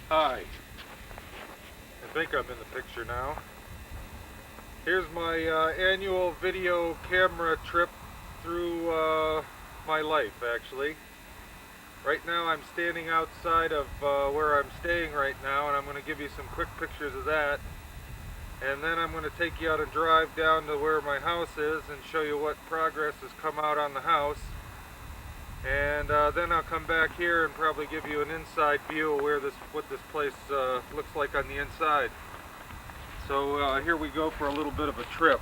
Hi, I think I'm in the picture now. Here's my annual video camera trip through my life, actually. Right now I'm standing outside of where I'm staying right now, and I'm going to give you some quick pictures of that. And then I'm going to take you on a drive down to where my house is and show you what progress has come out on the house. And then I'll come back here and probably give you an inside view of what this place looks like on the inside. So here we go for a little bit of a trip.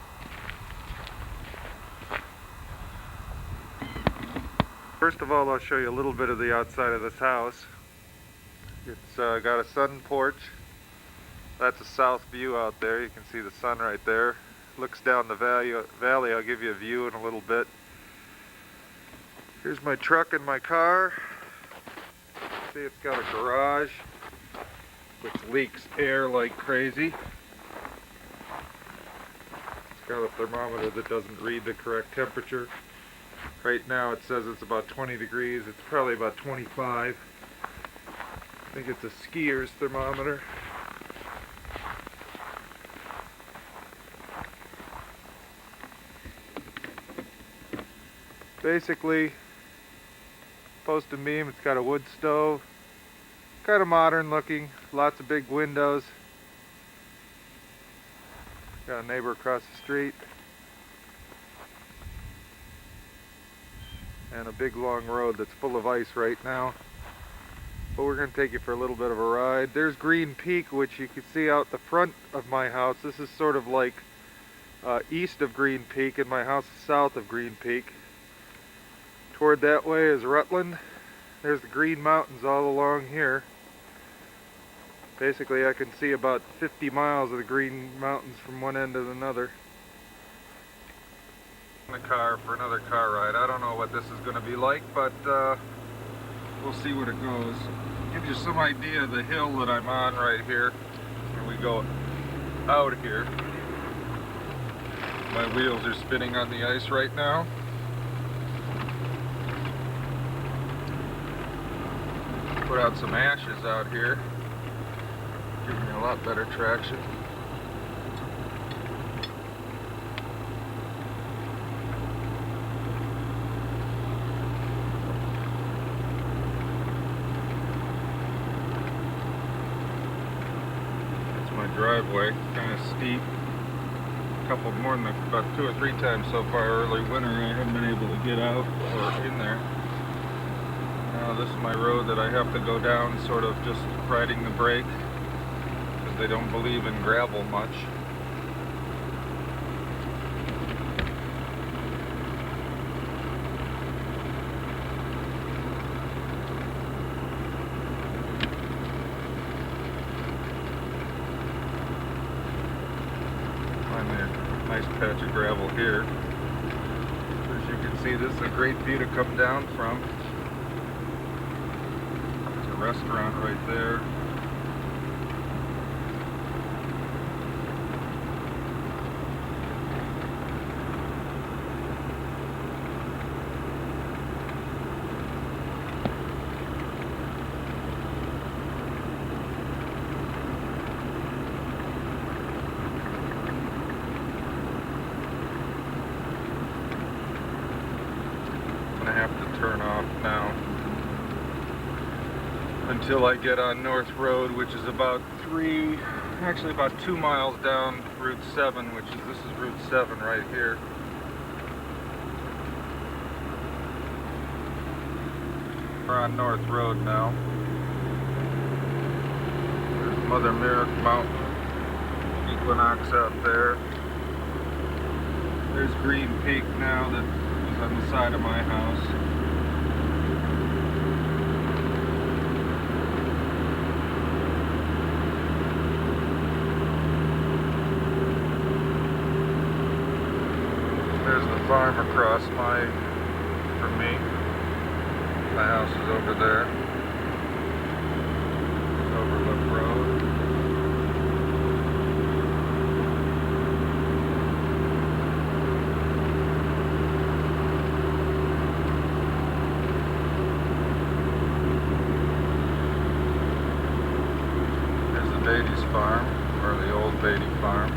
First of all, I'll show you a little bit of the outside of this house. It's got a sun porch. That's a south view out there. You can see the sun right there. Looks down the valley. I'll give you a view in a little bit. Here's my truck and my car. See, it's got a garage which leaks air like crazy. It's got a thermometer that doesn't read the correct temperature. Right now it says it's about 20 degrees. It's probably about 25. I think it's a skier's thermometer. Basically, post and beam. It's got a wood stove. Kind of modern looking. Lots of big windows. Got a neighbor across the street. And a big long road that's full of ice right now. But we're going to take you for a little bit of a ride. There's Green Peak, which you can see out the front of my house. This is sort of like east of Green Peak, and my house is south of Green Peak. Toward that way is Rutland. There's the Green Mountains all along here. Basically, I can see about 50 miles of the Green Mountains from one end to another. In the car for another car ride. I don't know what this is going to be like, but we'll see what it goes. Gives you some idea of the hill that I'm on right here. And we go out here. My wheels are spinning on the ice right now. Put out some ashes out here. Give me a lot better traction. That's my driveway, kind of steep. About 2 or 3 times so far early winter I haven't been able to get out or in there. Now this is my road that I have to go down, sort of just riding the brake, because they don't believe in gravel much. Finally a nice patch of gravel here. As you can see, this is a great view to come down from. Restaurant right there. I'm gonna have to turn off now until I get on North Road, which is about 2 miles down Route 7, this is Route 7 right here. We're on North Road now. There's Mother Merrick Mountain, Equinox out there. There's Green Peak now that is on the side of my house. There's the farm across from me. My house is over there. Overlook Road. Beatty's farm, or the old Beatty farm.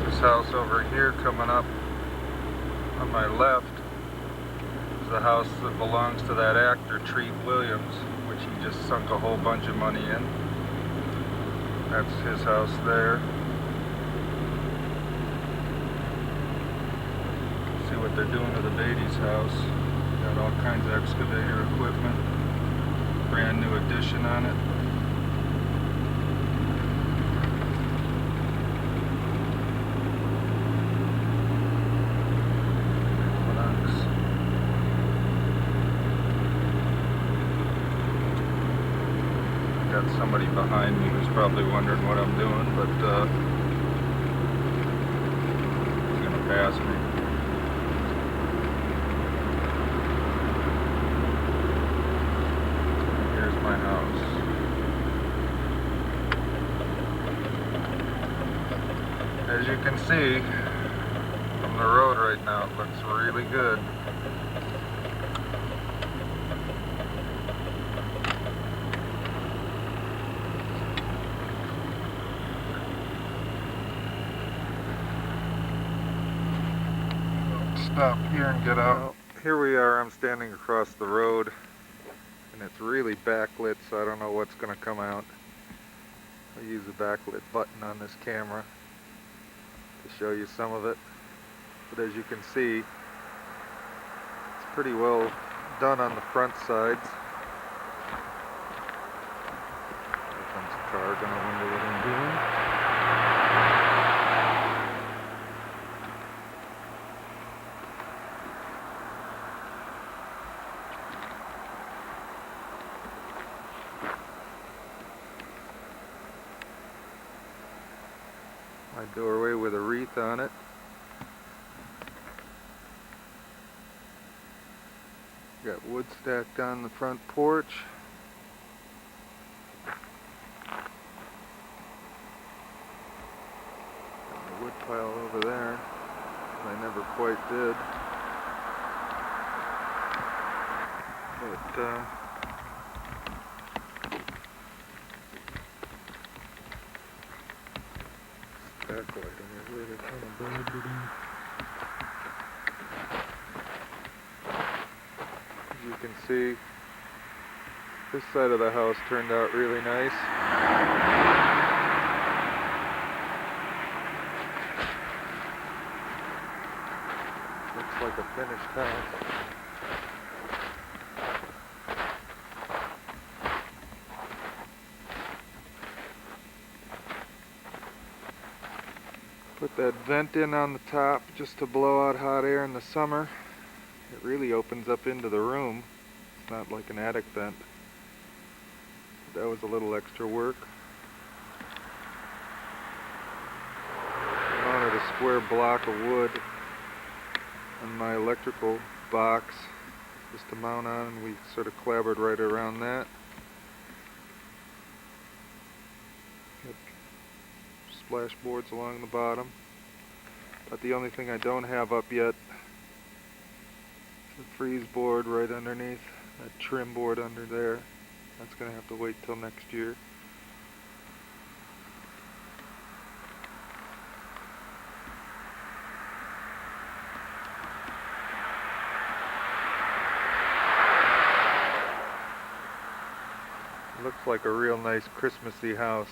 This house over here coming up on my left is the house that belongs to that actor Treat Williams, which he just sunk a whole bunch of money in. That's his house there. See what they're doing to the Beatty's house. Got all kinds of excavator equipment. Brand new addition on it. Got somebody behind me who's probably wondering what I'm doing, but he's gonna pass me. Here's my house. As you can see from the road right now, it looks really good. Stop here and get out. Well, here we are. I'm standing across the road and it's really backlit, so I don't know what's going to come out. I'll use the backlit button on this camera to show you some of it. But as you can see, it's pretty well done on the front sides. Here comes the car. Gonna wonder what I'm doing. My doorway with a wreath on it. Got wood stacked on the front porch. Got the wood pile over there that I never quite did. But backlight on it really kind of blinded in. As you can see, this side of the house turned out really nice. Looks like a finished house. Put that vent in on the top just to blow out hot air in the summer. It really opens up into the room. It's not like an attic vent. That was a little extra work. I mounted a square block of wood on my electrical box just to mount on, and we sort of clobbered right around that. Splash boards along the bottom, but the only thing I don't have up yet is the freeze board right underneath, that trim board under there. That's going to have to wait till next year. It looks like a real nice Christmassy house.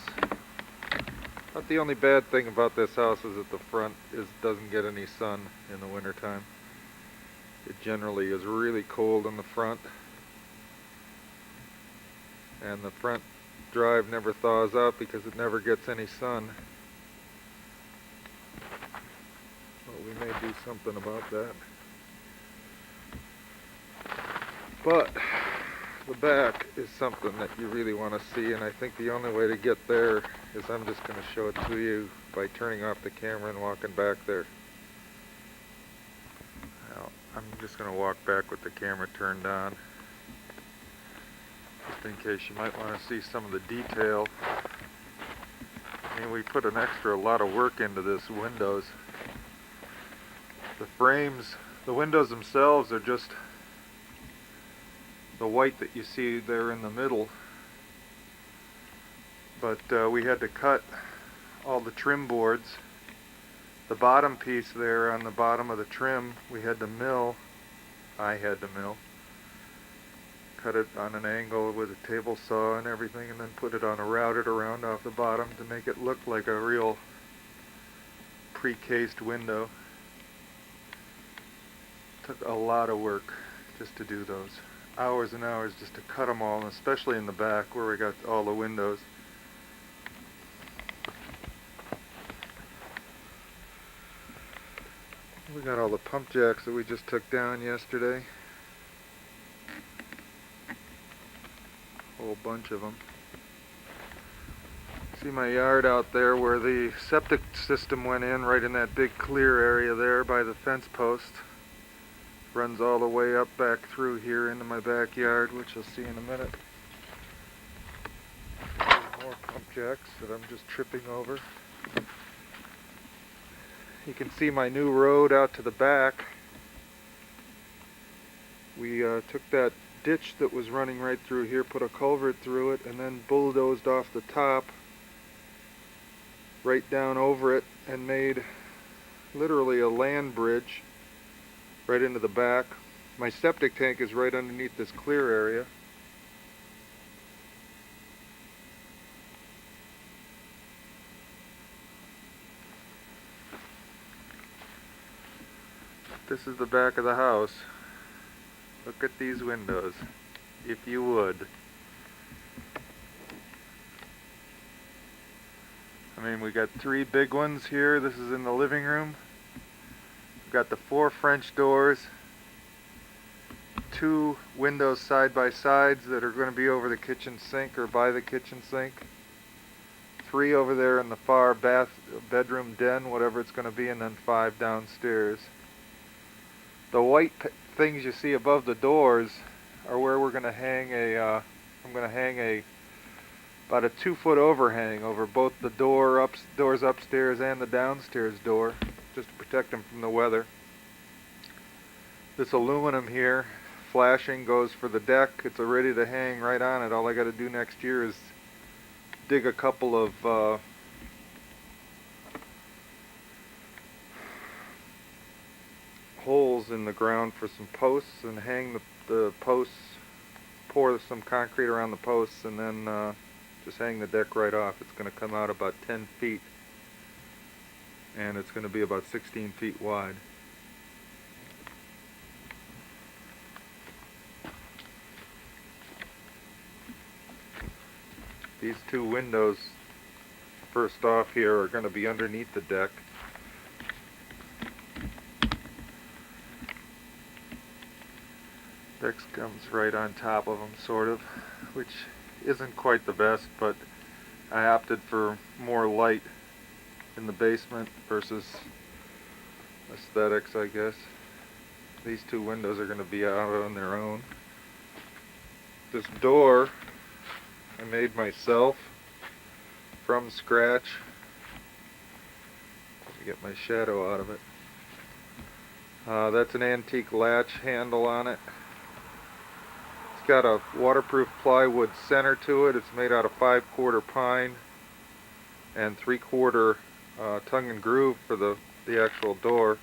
But the only bad thing about this house is that the front doesn't get any sun in the wintertime. It generally is really cold in the front. And the front drive never thaws out because it never gets any sun. Well, we may do something about that. But the back is something that you really want to see, and I think the only way to get there is I'm just going to show it to you by turning off the camera and walking back there. Now, I'm just going to walk back with the camera turned on, just in case you might want to see some of the detail. I mean, we put an extra lot of work into this windows. The frames, the windows themselves are just the white that you see there in the middle but we had to cut all the trim boards. The bottom piece there on the bottom of the trim, we had to mill. I had to mill. Cut it on an angle with a table saw and everything, and then put it on a routed around off the bottom to make it look like a real pre-cased window. Took a lot of work just to do those. Hours and hours just to cut them all, and especially in the back where we got all the windows. We got all the pump jacks that we just took down yesterday. A whole bunch of them. See my yard out there where the septic system went in, right in that big clear area there by the fence post. Runs all the way up back through here into my backyard, which you'll see in a minute. More pump jacks that I'm just tripping over. You can see my new road out to the back. We took that ditch that was running right through here, put a culvert through it, and then bulldozed off the top right down over it and made literally a land bridge right into the back. My septic tank is right underneath this clear area. This is the back of the house. Look at these windows, if you would. I mean, we got 3 big ones here. This is in the living room. We've got the 4 French doors, 2 windows side by sides that are going to be over the kitchen sink or by the kitchen sink. 3 over there in the far bedroom den, whatever it's going to be, and then 5 downstairs. The white things you see above the doors are where we're going to hang I'm going to hang about a 2-foot overhang over both the doors upstairs and the downstairs door, just to protect them from the weather. This aluminum here, flashing, goes for the deck. It's ready to hang right on it. All I got to do next year is dig a couple of holes in the ground for some posts and hang the posts, pour some concrete around the posts, and then just hang the deck right off. It's going to come out about 10 feet, and it's going to be about 16 feet wide. These 2 windows, first off here, are going to be underneath the deck. Deck comes right on top of them, sort of, which isn't quite the best, but I opted for more light in the basement versus aesthetics, I guess. These 2 windows are going to be out on their own. This door I made myself from scratch. Let me get my shadow out of it. That's an antique latch handle on it. It's got a waterproof plywood center to it. It's made out of 5/4 pine and 3/4 tongue and groove for the actual door.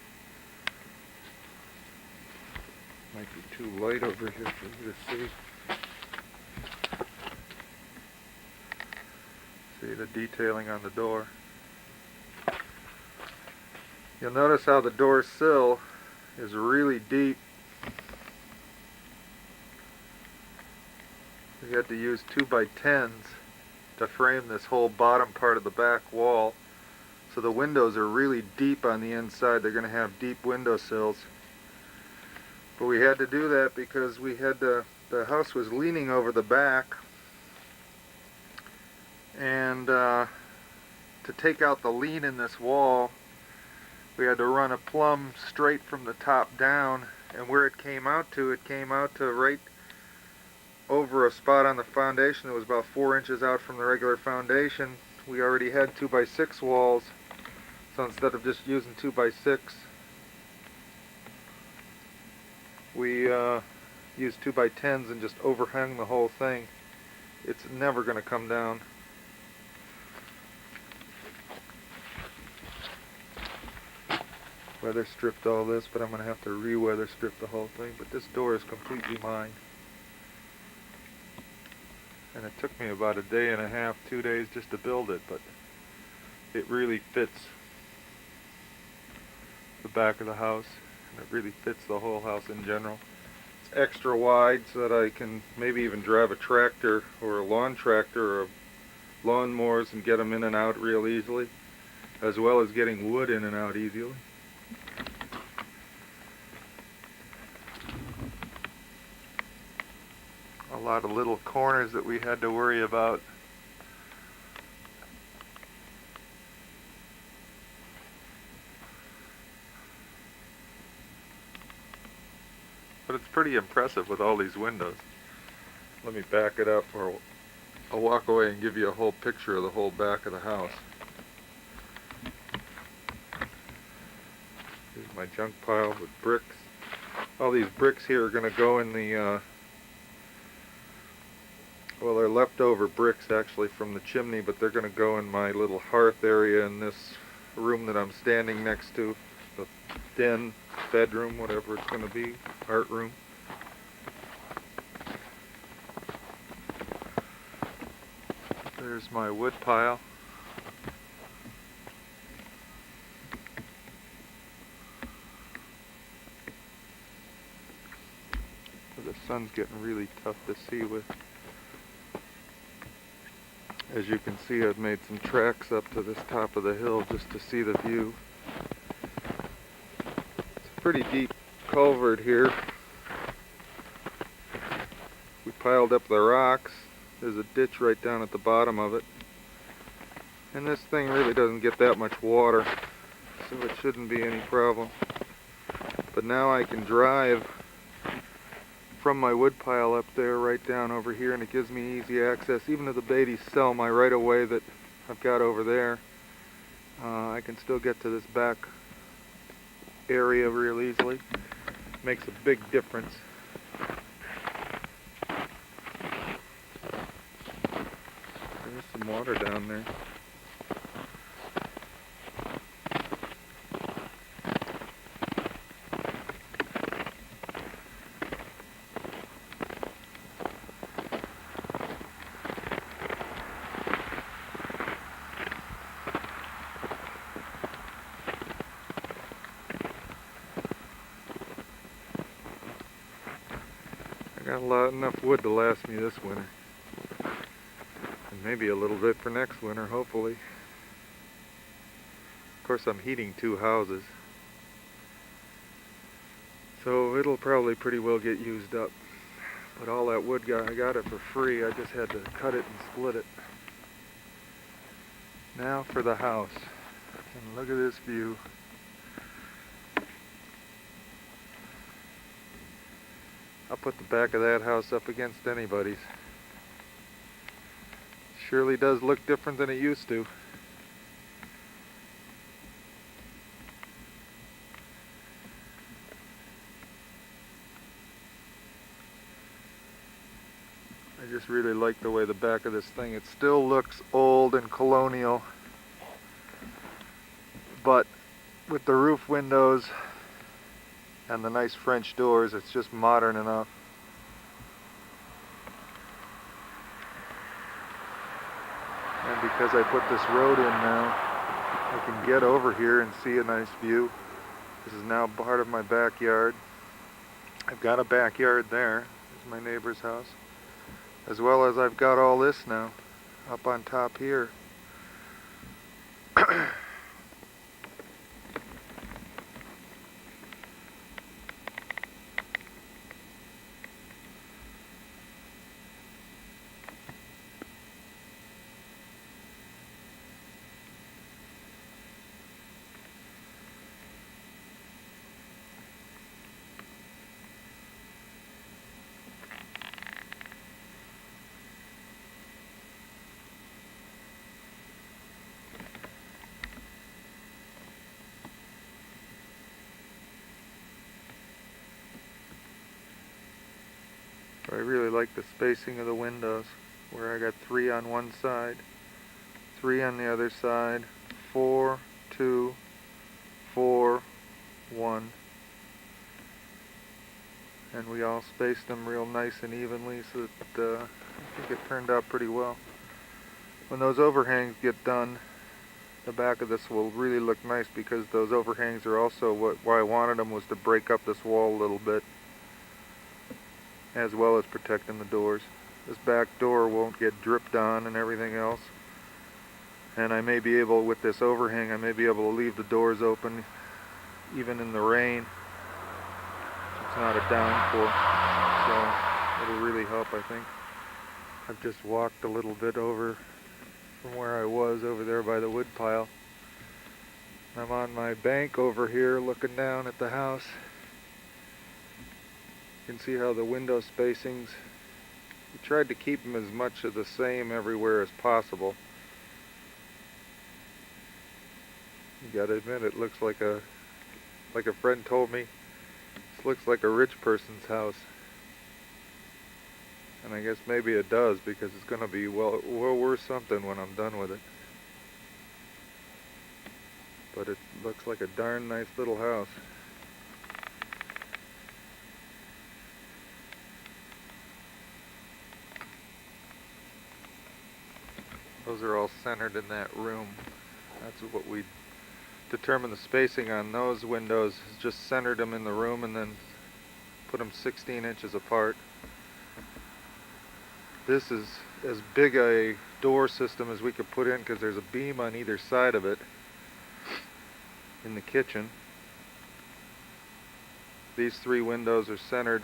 Might be too light over here for you to see. See the detailing on the door. You'll notice how the door sill is really deep. We had to use 2x10s to frame this whole bottom part of the back wall. So the windows are really deep on the inside. They're going to have deep window sills. But we had to do that because we had the house was leaning over the back, and to take out the lean in this wall, we had to run a plumb straight from the top down, and where it came out to right over a spot on the foundation that was about 4 inches out from the regular foundation. We already had 2x6 walls, so instead of just using 2x6, we used 2x10s and just overhung the whole thing. It's never going to come down. weather stripped all this, but I'm going to have to re-weather strip the whole thing. But this door is completely mine. And it took me about a day and a half, 2 days just to build it, but it really fits the back of the house, and it really fits the whole house in general. It's extra wide so that I can maybe even drive a tractor or a lawn tractor or lawnmowers and get them in and out real easily, as well as getting wood in and out easily. A lot of little corners that we had to worry about. But it's pretty impressive with all these windows. Let me back it up, or I'll walk away and give you a whole picture of the whole back of the house. Here's my junk pile with bricks. All these bricks here are going to go in the, well, they're leftover bricks actually from the chimney, but they're going to go in my little hearth area in this room that I'm standing next to. The den, bedroom, whatever it's going to be, art room. There's my wood pile. The sun's getting really tough to see with. As you can see, I've made some tracks up to this top of the hill just to see the view. It's a pretty deep culvert here. We piled up the rocks. There's a ditch right down at the bottom of it. And this thing really doesn't get that much water, so it shouldn't be any problem. But now I can drive from my wood pile up there right down over here, and it gives me easy access even to the Beatty cell, my right-of-way that I've got over there. I can still get to this back area real easily. Makes a big difference. There's some water down there. I got enough wood to last me this winter. And maybe a little bit for next winter, hopefully. Of course, I'm heating 2 houses, so it'll probably pretty well get used up. But all that wood, I got it for free. I just had to cut it and split it. Now for the house. And look at this view. I'll put the back of that house up against anybody's. Surely does look different than it used to. I just really like the way the back of this thing, it still looks old and colonial, but with the roof windows and the nice French doors, it's just modern enough. And because I put this road in now, I can get over here and see a nice view. This is now part of my backyard. I've got a backyard there. There's my neighbor's house. As well as I've got all this now up on top here. I really like the spacing of the windows, where I got 3 on one side, 3 on the other side, 4, 2, 4, one. And we all spaced them real nice and evenly, so that I think it turned out pretty well. When those overhangs get done, the back of this will really look nice, because those overhangs are also why I wanted them, was to break up this wall a little bit, as well as protecting the doors. This back door won't get dripped on and everything else. And I may be able, with this overhang, I may be able to leave the doors open even in the rain. It's not a downpour, so it'll really help, I think. I've just walked a little bit over from where I was over there by the wood pile. I'm on my bank over here looking down at the house. You can see how the window spacings, we tried to keep them as much of the same everywhere as possible. You gotta admit, it looks like a friend told me, this looks like a rich person's house. And I guess maybe it does, because it's gonna be well worth something when I'm done with it. But it looks like a darn nice little house. Those are all centered in that room. That's what we determined the spacing on those windows. Just centered them in the room and then put them 16 inches apart. This is as big a door system as we could put in, because there's a beam on either side of it in the kitchen. These three windows are centered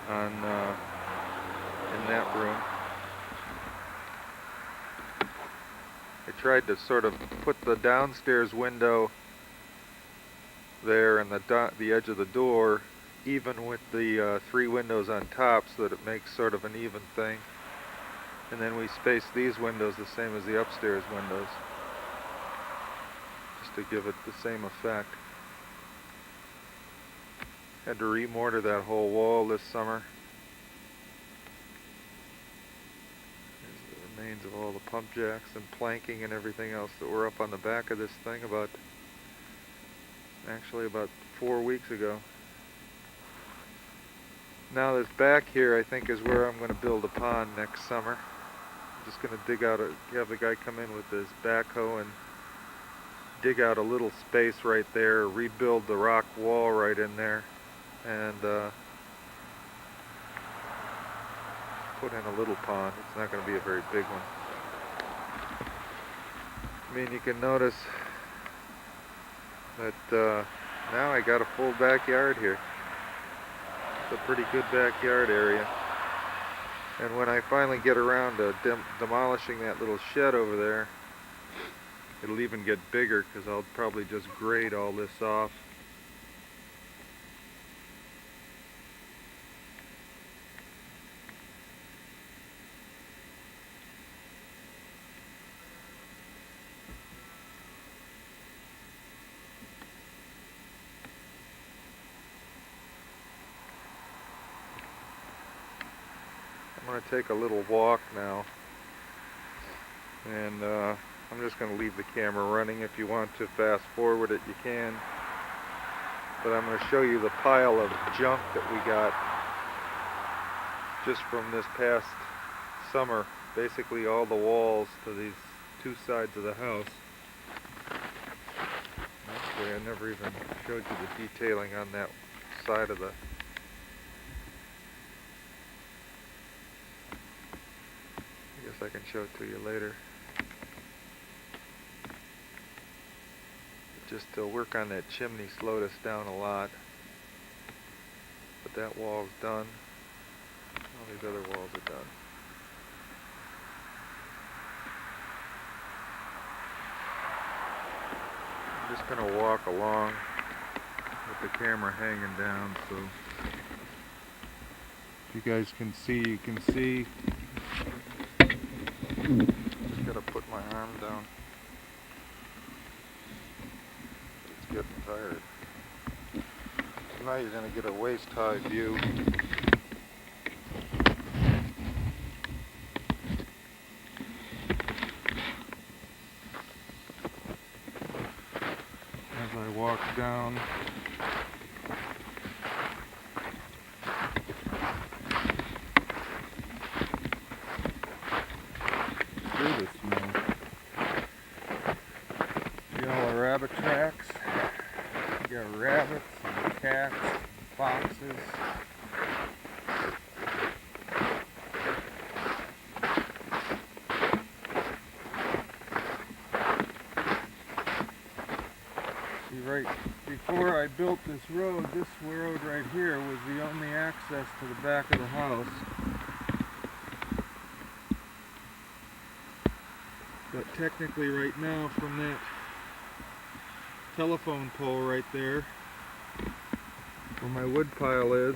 on in that room. I tried to sort of put the downstairs window there and the edge of the door even with the three windows on top, so that it makes sort of an even thing. And then we spaced these windows the same as the upstairs windows, just to give it the same effect. Had to remortar that whole wall this summer. There's the remains of all the pump jacks and planking and everything else that were up on the back of this thing about 4 weeks ago. Now this back here, I think, is where I'm going to build a pond next summer. I'm just going to dig out have the guy come in with his backhoe and dig out a little space right there, rebuild the rock wall right in there, and put in a little pond. It's not going to be a very big one. I mean, you can notice that now I got a full backyard here. It's a pretty good backyard area. And when I finally get around to demolishing that little shed over there, it'll even get bigger, because I'll probably just grade all this off. I'm going to take a little walk now, and I'm just going to leave the camera running. If you want to fast forward it, you can. But I'm going to show you the pile of junk that we got just from this past summer. Basically all the walls to these two sides of the house. Actually, I never even showed you the detailing on that side of the... I can show it to you later. Just to work on that chimney slowed us down a lot. But that wall's done. All these other walls are done. I'm just going to walk along with the camera hanging down, so if you guys can see, you can see. Just gotta put my arm down. It's getting tired. So now you're gonna get a waist-high view. rabbits and cats and foxes. See, right before I built this road right here was the only access to the back of the house. But technically right now, from that telephone pole right there, where my wood pile is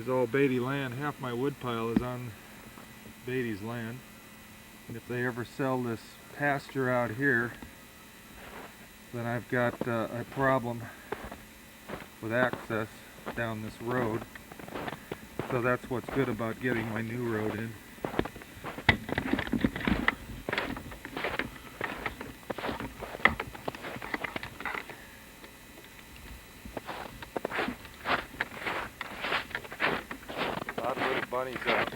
all Beatty land. Half my wood pile is on Beatty's land. And if they ever sell this pasture out here, then I've got a problem with access down this road. So that's what's good about getting my new road in. A lot of little bunnies out.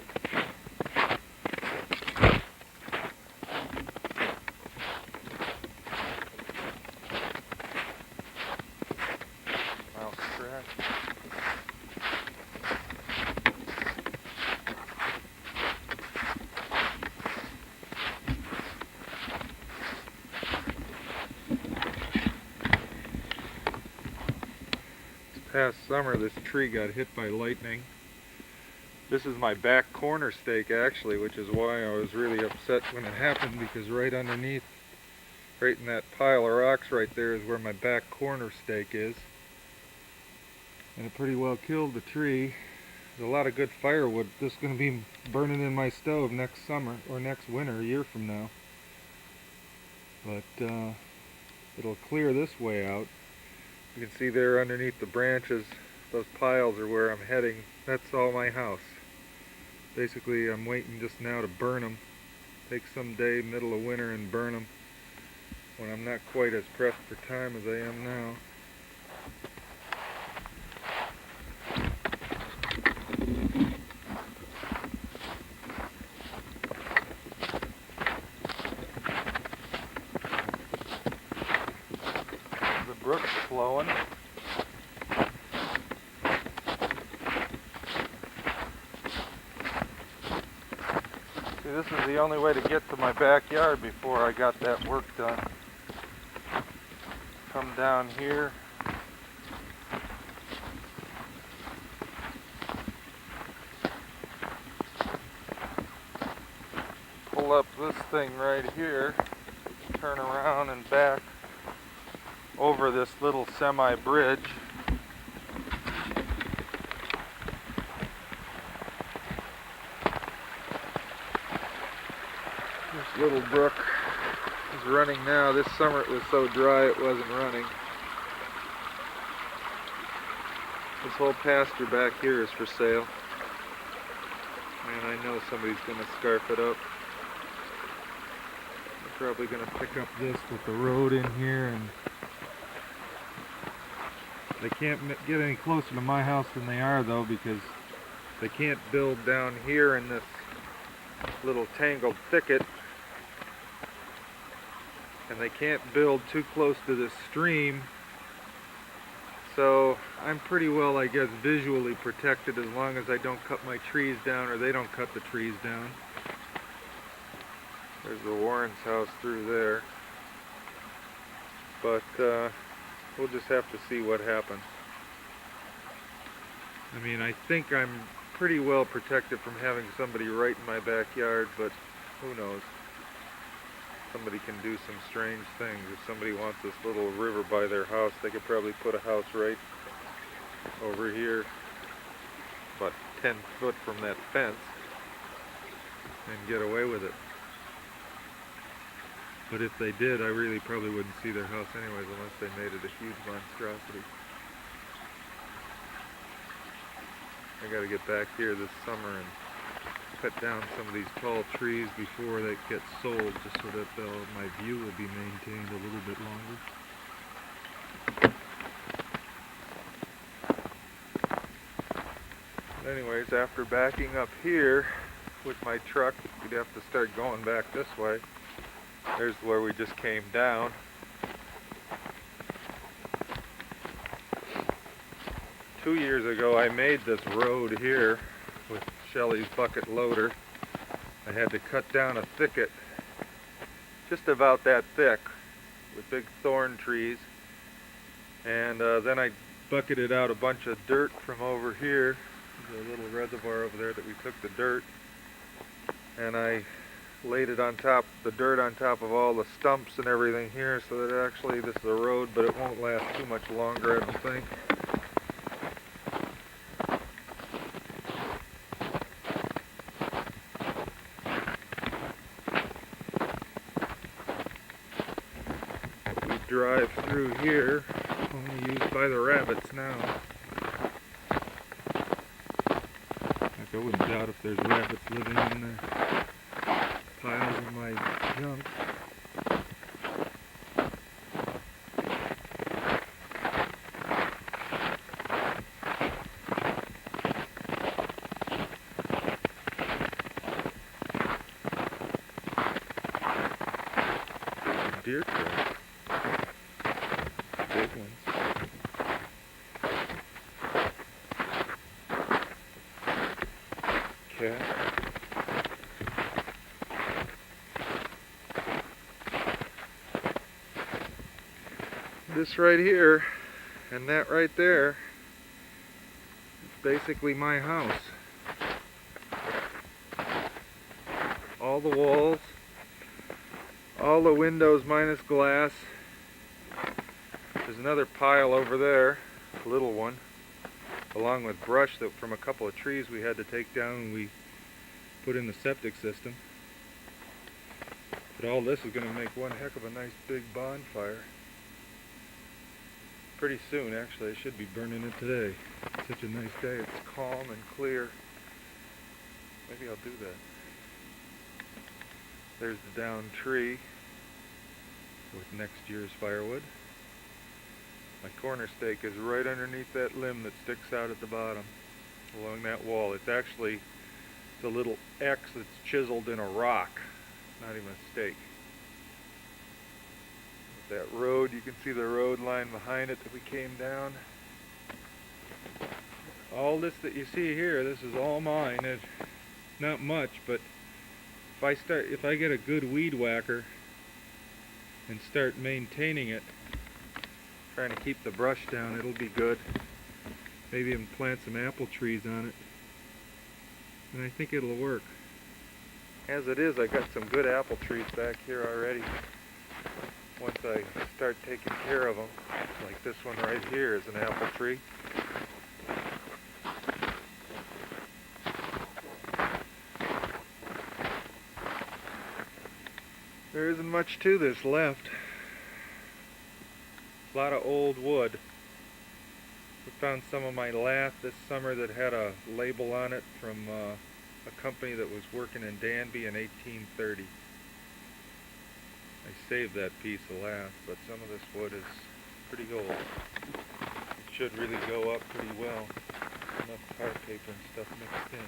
Mouse track. Past summer, this tree got hit by lightning. This is my back corner stake actually, which is why I was really upset when it happened, because right underneath, right in that pile of rocks right there is where my back corner stake is. And it pretty well killed the tree. There's a lot of good firewood. This is going to be burning in my stove next summer, or next winter, a year from now. But it'll clear this way out. You can see there underneath the branches, those piles are where I'm heading. That's all my house. Basically, I'm waiting just now to burn them. Take some day, middle of winter, and burn them when I'm not quite as pressed for time as I am now. The brook's flowing. See, this is the only way to get to my backyard before I got that work done. Come down here. Pull up this thing right here. Turn around and back over this little semi-bridge. This little brook is running now. This summer it was so dry it wasn't running. This whole pasture back here is for sale. And I know somebody's going to scarf it up. They're probably going to pick up this with the road in here, and they can't get any closer to my house than they are though, because they can't build down here in this little tangled thicket, and they can't build too close to this stream. So I'm pretty well, I guess, visually protected as long as I don't cut my trees down or they don't cut the trees down. There's the Warren's house through there. But we'll just have to see what happens. I mean, I think I'm pretty well protected from having somebody right in my backyard, but who knows? Somebody can do some strange things. If somebody wants this little river by their house, they could probably put a house right over here, about 10 foot from that fence, and get away with it. But if they did, I really probably wouldn't see their house anyways, unless they made it a huge monstrosity. I gotta get back here this summer and cut down some of these tall trees before they get sold, just so that my view will be maintained a little bit longer. Anyways, after backing up here with my truck, we'd have to start going back this way. There's where we just came down. 2 years ago I made this road here with Shelley's bucket loader. I had to cut down a thicket just about that thick with big thorn trees, and then I bucketed out a bunch of dirt from over here. There's a little reservoir over there that we took the dirt, and I laid it on top, the dirt on top of all the stumps and everything here, so that actually this is a road, but it won't last too much longer, I don't think. We drive through here, only used by the rabbits now. Like I wouldn't doubt if there's rabbits living in there. Piles of my junk. Deer tracks. Big ones. Cat. This right here and that right there is basically my house. All the walls, all the windows minus glass. There's another pile over there, a little one, along with brush that from a couple of trees we had to take down when we put in the septic system. But all this is going to make one heck of a nice big bonfire. Pretty soon, actually. I should be burning it today. It's such a nice day. It's calm and clear. Maybe I'll do that. There's the downed tree with next year's firewood. My corner stake is right underneath that limb that sticks out at the bottom along that wall. It's actually the little X that's chiseled in a rock, not even a stake. That road, you can see the road line behind it that we came down. All this that you see here, this is all mine. It's not much, but if I get a good weed whacker and start maintaining it, trying to keep the brush down, it'll be good. Maybe even plant some apple trees on it, and I think it'll work. As it is, I got some good apple trees back here already. Once I start taking care of them, like this one right here is an apple tree. There isn't much to this left. A lot of old wood. We found some of my lath this summer that had a label on it from a company that was working in Danby in 1830. I saved that piece of lath, but some of this wood is pretty old. It should really go up pretty well. Enough tar paper and stuff mixed in.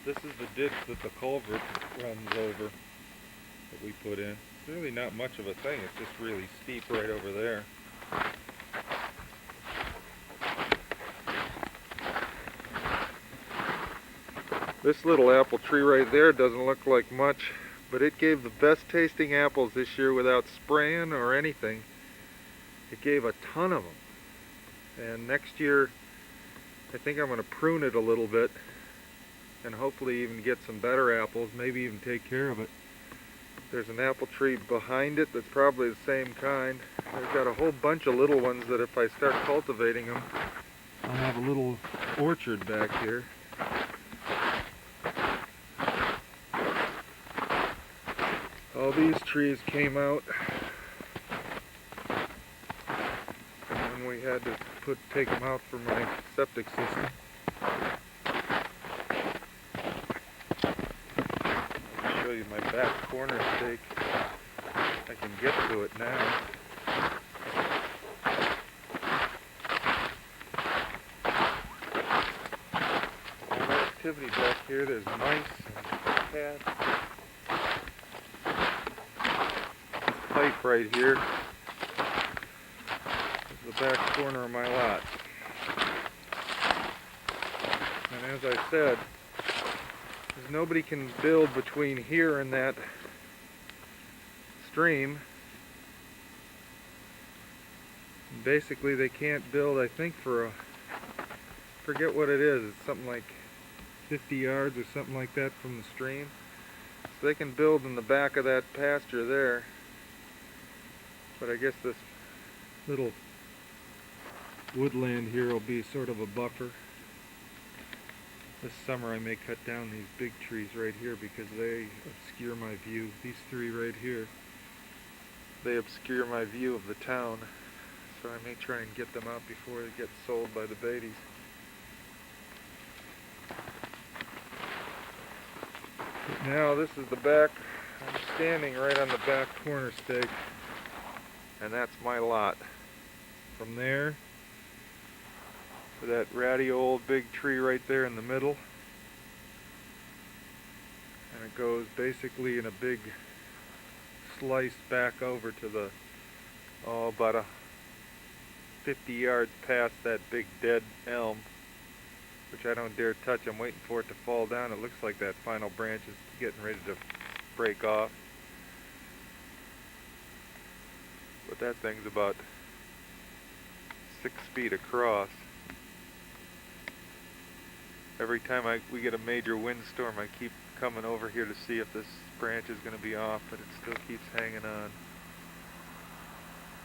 This is the ditch that the culvert runs over that we put in. It's really not much of a thing, it's just really steep right over there. This little apple tree right there doesn't look like much, but it gave the best tasting apples this year without spraying or anything. It gave a ton of them. And next year, I think I'm going to prune it a little bit and hopefully even get some better apples, maybe even take care of it. There's an apple tree behind it that's probably the same kind. I've got a whole bunch of little ones that if I start cultivating them, I'll have a little orchard back here. All these trees came out when we had to take them out for my septic system. I'll show you my back corner stake. I can get to it now. All the activity back here, there's mice and cats. Pipe right here. This is the back corner of my lot. as I said, is nobody can build between here and that stream. Basically, they can't build, I think, for forget what it is. It's something like 50 yards or something like that from the stream. So they can build in the back of that pasture there. But I guess this little woodland here will be sort of a buffer. This summer I may cut down these big trees right here because they obscure my view. These three right here, they obscure my view of the town. So I may try and get them out before they get sold by the Beatties. Now this is the back. I'm standing right on the back corner stake, and that's my lot. From there to that ratty old big tree right there in the middle, and it goes basically in a big slice back over to the about 50 yards past that big dead elm, which I don't dare touch. I'm waiting for it to fall down. It looks like that final branch is getting ready to break off. But that thing's about 6 feet across. Every time we get a major windstorm, I keep coming over here to see if this branch is going to be off, but it still keeps hanging on.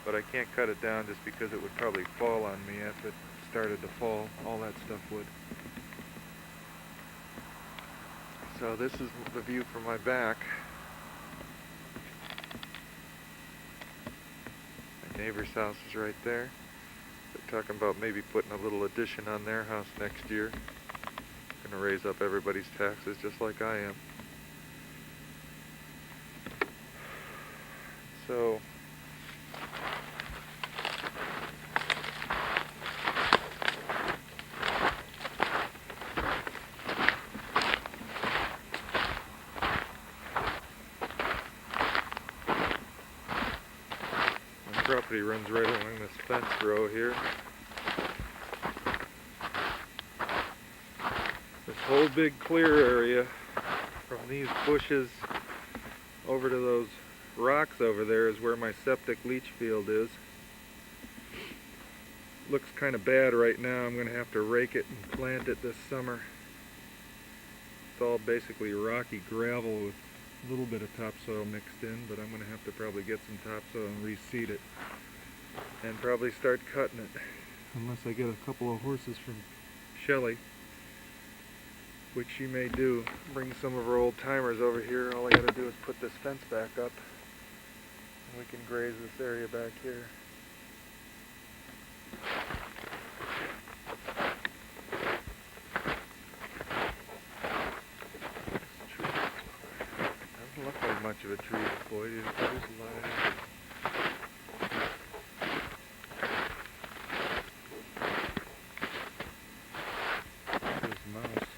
But I can't cut it down just because it would probably fall on me if it started to fall. All that stuff would. So this is the view from my back. My neighbor's house is right there. They're talking about maybe putting a little addition on their house next year. Gonna raise up everybody's taxes just like I am. So property runs right along this fence row here. This whole big clear area from these bushes over to those rocks over there is where my septic leach field is. Looks kind of bad right now. I'm going to have to rake it and plant it this summer. It's all basically rocky gravel with a little bit of topsoil mixed in, but I'm going to have to probably get some topsoil and reseed it and probably start cutting it, unless I get a couple of horses from Shelly, which she may do. Bring some of her old timers over here. All I got to do is put this fence back up and we can graze this area back here. Doesn't look like much of a tree, boy. There's a lot of it. There's a mouse.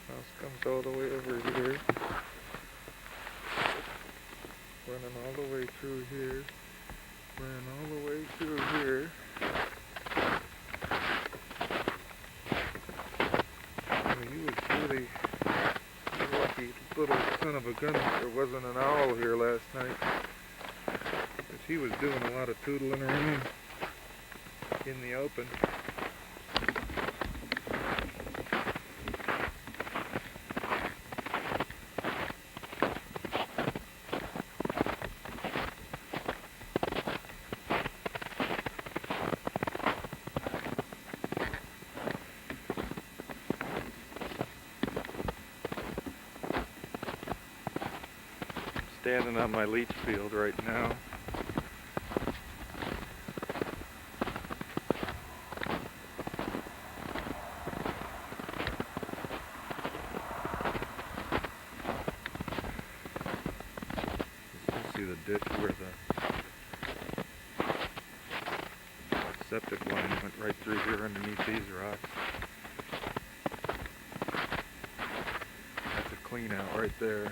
Mouse comes all the way over here. Running all the way through here. Running all the way through here. He was really lucky little son of a gun that there wasn't an owl here last night, because he was doing a lot of tootling around in the open. Standing on my leach field right now. You see the ditch where the septic line went right through here underneath these rocks. That's a clean out right there.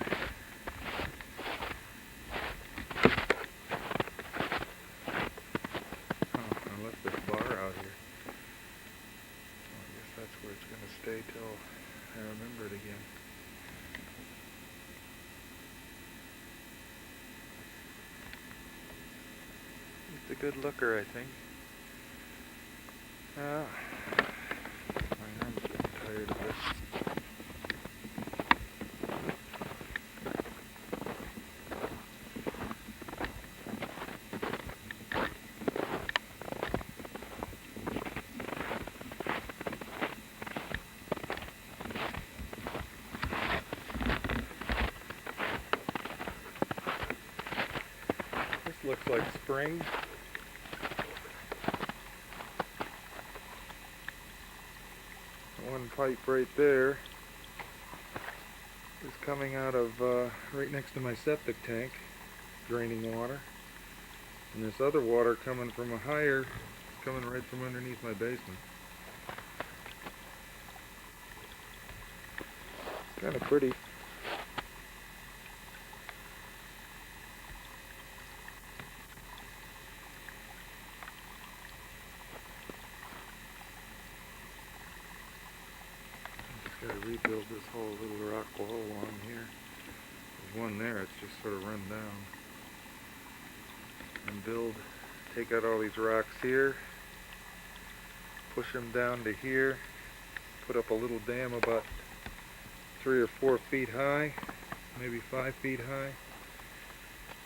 I left this bar out here. stay till I remember it again. It's a good looker, I think. My arm's getting tired of this. This looks like spring. One pipe right there is coming out of right next to my septic tank, draining water. And this other water coming from a higher is coming right from underneath my basement. It's kind of pretty. Gotta rebuild this whole little rock wall along here. There's one there, it's just sort of run down. And take out all these rocks here, push them down to here, put up a little dam about 3 or 4 feet high, maybe 5 feet high.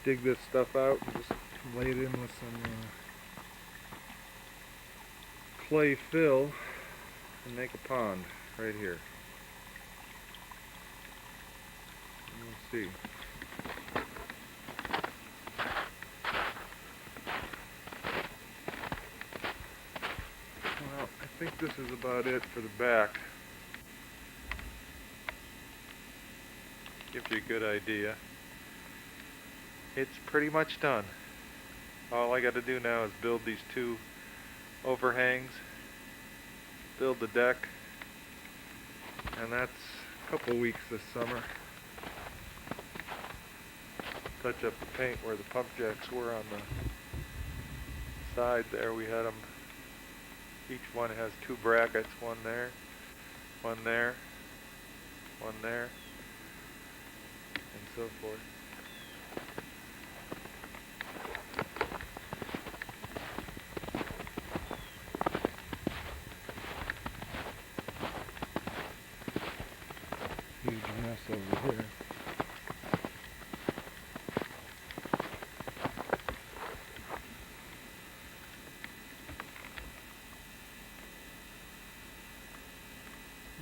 Dig this stuff out and just lay it in with some clay fill and make a pond right here. We'll see. Well, I think this is about it for the back. Gives you a good idea. It's pretty much done. All I got to do now is build these 2 overhangs, build the deck, and that's a couple weeks this summer. Touch up the paint where the pump jacks were on the side there. We had them, each one has 2 brackets, one there, one there, one there, and so forth. Huge mess over here.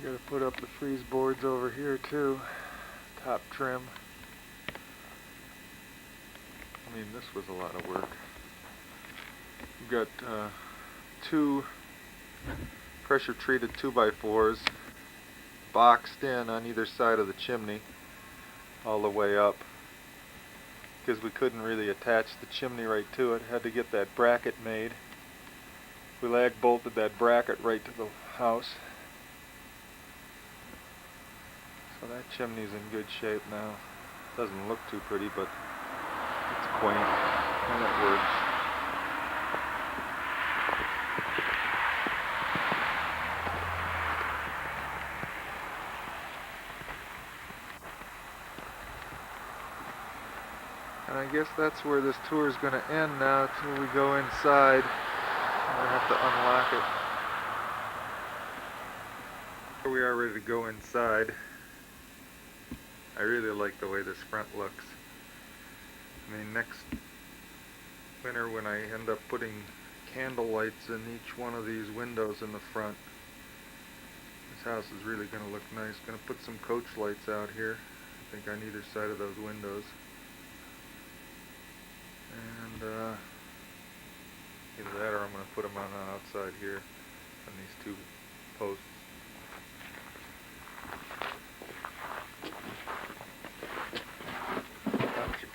Gotta put up the freeze boards over here too, top trim. I mean, this was a lot of work. We've got 2 pressure treated 2x4s boxed in on either side of the chimney all the way up, because we couldn't really attach the chimney right to it. Had to get that bracket made. We lag bolted that bracket right to the house. So that chimney's in good shape now. Doesn't look too pretty, but it's quaint and it works. And I guess that's where this tour is going to end now until we go inside. We'll have to unlock it. Here we are ready to go inside. I really like the way this front looks. I mean, next winter when I end up putting candle lights in each one of these windows in the front, this house is really going to look nice. Going to put some coach lights out here, I think on either side of those windows. And either that or I'm going to put them on the outside here on these 2 posts.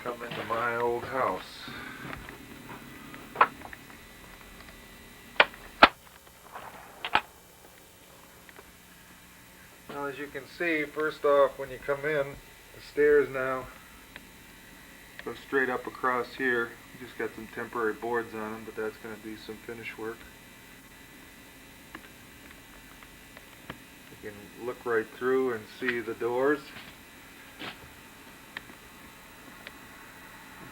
Come into my old house. Now, as you can see, first off, when you come in, the stairs now go straight up across here. We just got some temporary boards on them, but that's going to be some finish work. You can look right through and see the doors.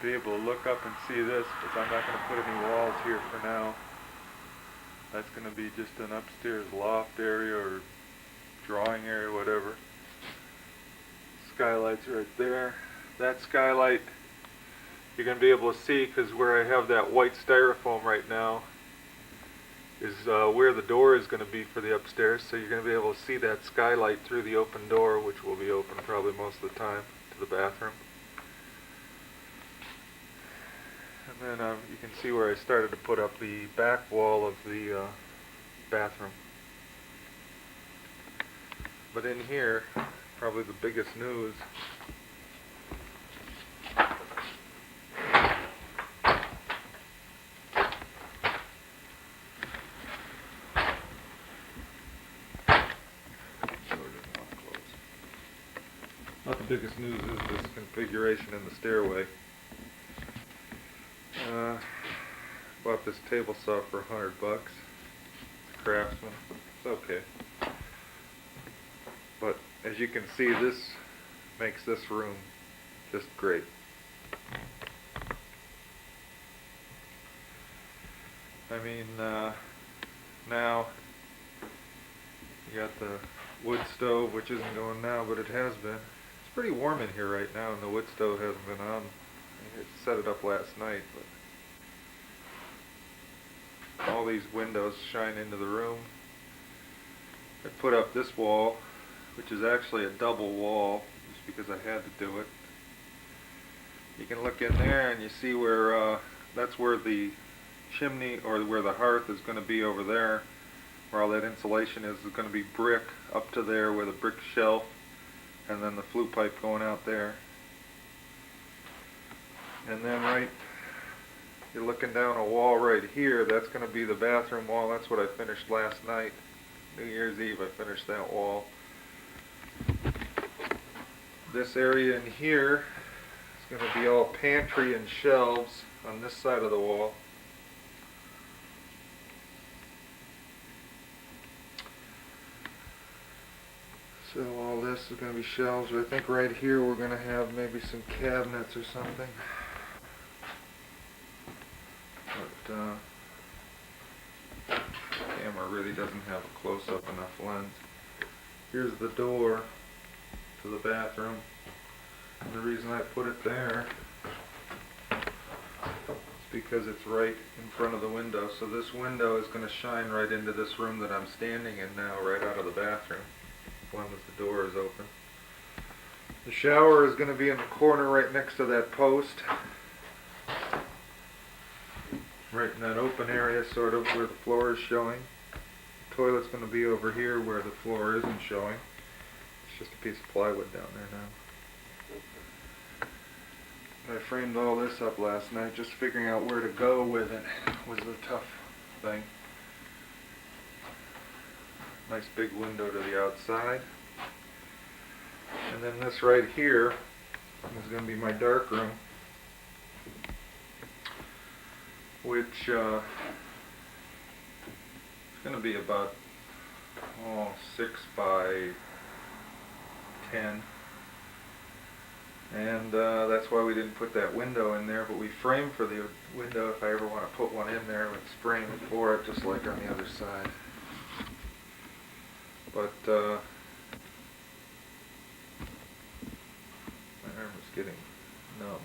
Be able to look up and see this, but I'm not going to put any walls here for now. That's going to be just an upstairs loft area or drawing area, whatever. Skylight's right there. That skylight you're going to be able to see because where I have that white styrofoam right now is where the door is going to be for the upstairs, so you're going to be able to see that skylight through the open door, which will be open probably most of the time, to the bathroom. And then you can see where I started to put up the back wall of the bathroom. But in here, probably the biggest news is this configuration in the stairway. Bought this table saw for $100. It's a Craftsman. It's okay. But as you can see, this makes this room just great. I mean, now you got the wood stove, which isn't going now, but it has been. It's pretty warm in here right now, and the wood stove hasn't been on. I set it up last night, but all these windows shine into the room. I put up this wall, which is actually a double wall, just because I had to do it. You can look in there and you see where, that's where the chimney, or where the hearth is going to be over there, where all that insulation is going to be brick up to there with a brick shelf, and then the flue pipe going out there. And then you're looking down a wall right here, that's going to be the bathroom wall. That's what I finished last night. New Year's Eve I finished that wall. This area in here is going to be all pantry and shelves on this side of the wall. So all this is going to be shelves. I think right here we're going to have maybe some cabinets or something. But the camera really doesn't have a close-up enough lens. Here's the door to the bathroom. And the reason I put it there is because it's right in front of the window. So this window is going to shine right into this room that I'm standing in now, right out of the bathroom, as long as the door is open. The shower is going to be in the corner right next to that post. Right in that open area, sort of, where the floor is showing. The toilet's going to be over here where the floor isn't showing. It's just a piece of plywood down there now. I framed all this up last night, just figuring out where to go with it was the tough thing. Nice big window to the outside. And then this right here is going to be my dark room, which is going to be about 6 by 10, and that's why we didn't put that window in there, but we framed for the window if I ever want to put one in there with frame for it, just like on the other side. But my arm is getting numb.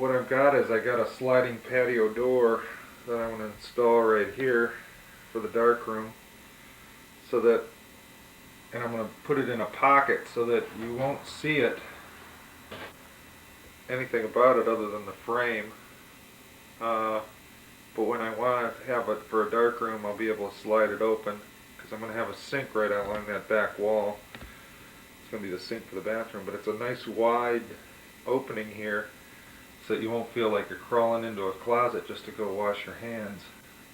What I've got is I got a sliding patio door that I'm going to install right here for the dark room, so that, and I'm going to put it in a pocket so that you won't see it, anything about it other than the frame. But when I want to have it for a dark room, I'll be able to slide it open, because I'm going to have a sink right along that back wall. It's going to be the sink for the bathroom, but it's a nice wide opening here, so that you won't feel like you're crawling into a closet just to go wash your hands.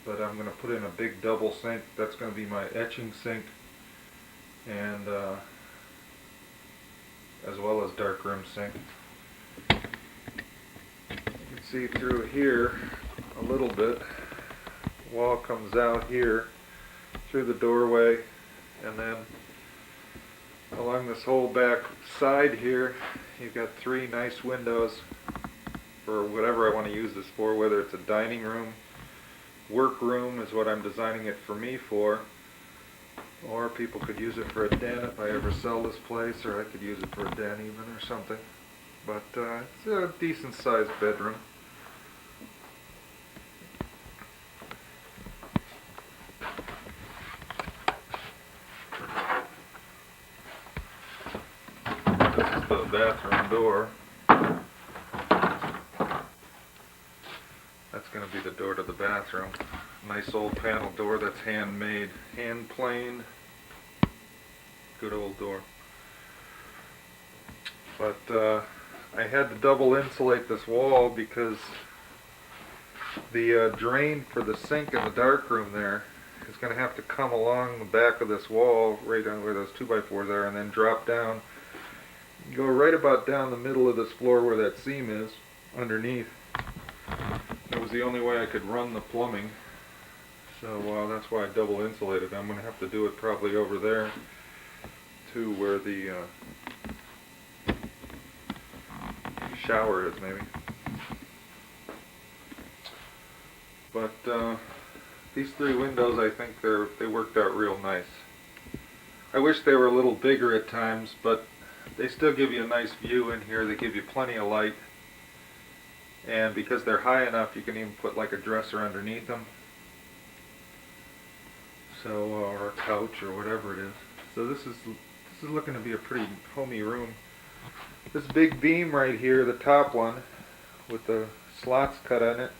But I'm going to put in a big double sink. That's going to be my etching sink, and as well as darkroom sink. You can see through here a little bit. The wall comes out here, through the doorway, and then along this whole back side here, you've got 3 nice windows for whatever I want to use this for, whether it's a dining room, work room is what I'm designing it for me for, or people could use it for a den if I ever sell this place, or I could use it for a den even or something. But it's a decent sized bedroom. This is the bathroom door. That's going to be the door to the bathroom. Nice old panel door that's handmade, hand planed. Good old door. But I had to double insulate this wall because the drain for the sink in the darkroom there is going to have to come along the back of this wall, right on where those 2x4s are, and then drop down. Go right about down the middle of this floor where that seam is, underneath. That was the only way I could run the plumbing. So that's why I double insulated. I'm going to have to do it probably over there to where the shower is, maybe. But these 3 windows, I think they worked out real nice. I wish they were a little bigger at times, but they still give you a nice view in here. They give you plenty of light, and because they're high enough, you can even put like a dresser underneath them, so or a couch or whatever it is. So this is looking to be a pretty homey room. This big beam right here, the top one, with the slots cut on it,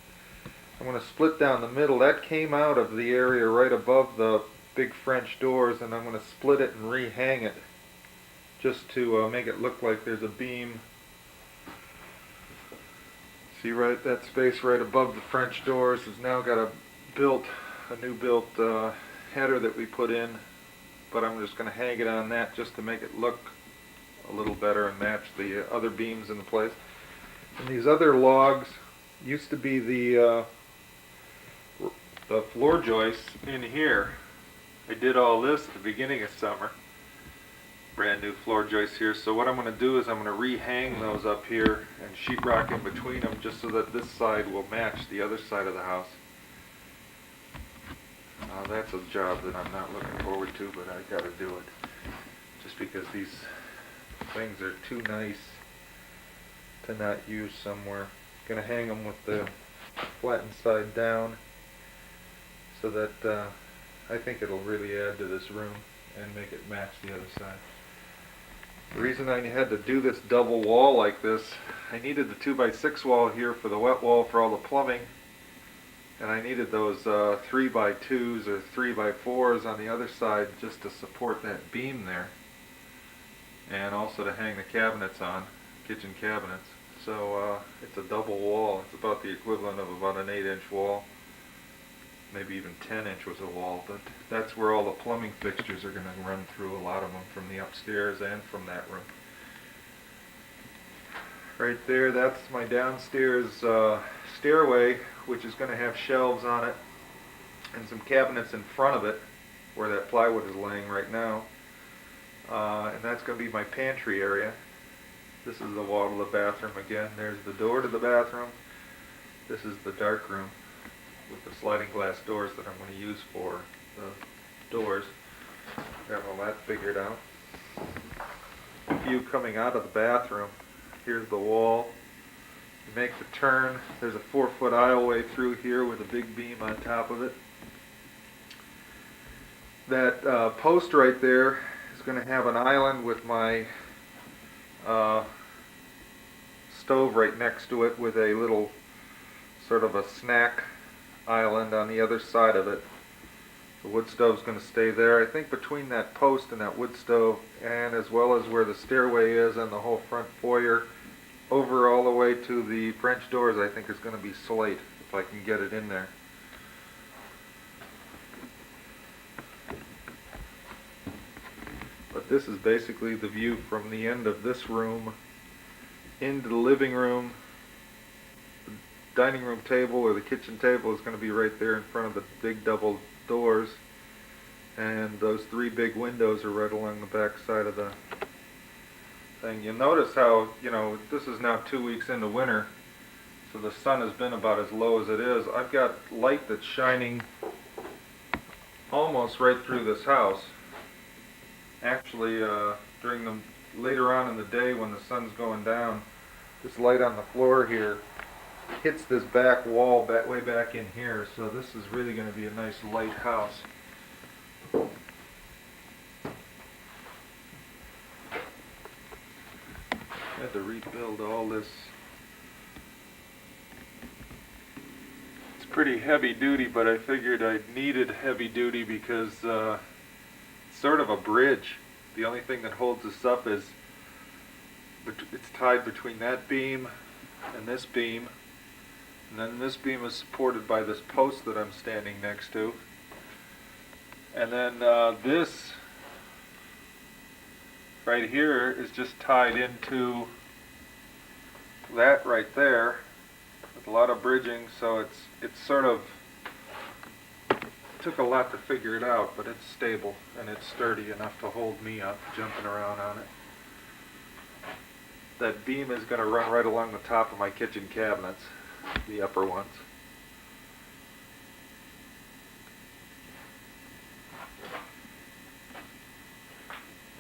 I'm going to split down the middle. That came out of the area right above the big French doors, and I'm going to split it and rehang it just to make it look like there's a beam. See, right, that space right above the French doors has now got a new built header that we put in, but I'm just going to hang it on that just to make it look a little better and match the other beams in the place. And these other logs used to be the floor joists in here. I did all this at the beginning of summer. Brand new floor joists here. So what I'm going to do is I'm going to rehang those up here and sheetrock in between them just so that this side will match the other side of the house. That's a job that I'm not looking forward to, but I got to do it. Just because these things are too nice to not use somewhere. Going to hang them with the flattened side down so that I think it'll really add to this room and make it match the other side. The reason I had to do this double wall like this, I needed the 2x6 wall here for the wet wall for all the plumbing, and I needed those 3x2s or 3x4s on the other side just to support that beam there, and also to hang the cabinets on, kitchen cabinets. So it's a double wall. It's about the equivalent of about an 8-inch wall, maybe even 10 inches of wall, but that's where all the plumbing fixtures are going to run through, a lot of them from the upstairs and from that room. Right there, that's my downstairs stairway, which is going to have shelves on it and some cabinets in front of it where that plywood is laying right now. And that's going to be my pantry area. This is the wall to the bathroom again. There's the door to the bathroom. This is the dark room with the sliding glass doors that I'm going to use for the doors. Got all that figured out. View coming out of the bathroom. Here's the wall. You make the turn. There's a 4-foot aisleway through here with a big beam on top of it. That post right there is going to have an island with my stove right next to it with a little sort of a snack island on the other side of it. The wood stove's going to stay there. I think between that post and that wood stove, and as well as where the stairway is and the whole front foyer, over all the way to the French doors, I think is going to be slate, if I can get it in there. But this is basically the view from the end of this room into the living room. The dining room table or the kitchen table is going to be right there in front of the big double doors. and those 3 big windows are right along the back side of the thing. You'll notice how, this is now 2 weeks into winter, so the sun has been about as low as it is. I've got light that's shining almost right through this house. Actually, later on in the day when the sun's going down, this light on the floor here hits this back wall way back in here, so this is really going to be a nice light house. I had to rebuild all this. It's pretty heavy duty, but I figured I needed heavy duty because it's sort of a bridge. The only thing that holds this up is it's tied between that beam and this beam, and then this beam is supported by this post that I'm standing next to, and then this right here is just tied into that right there with a lot of bridging, so it's sort of, took a lot to figure it out, but it's stable and it's sturdy enough to hold me up jumping around on it. That beam is going to run right along the top of my kitchen cabinets, the upper ones.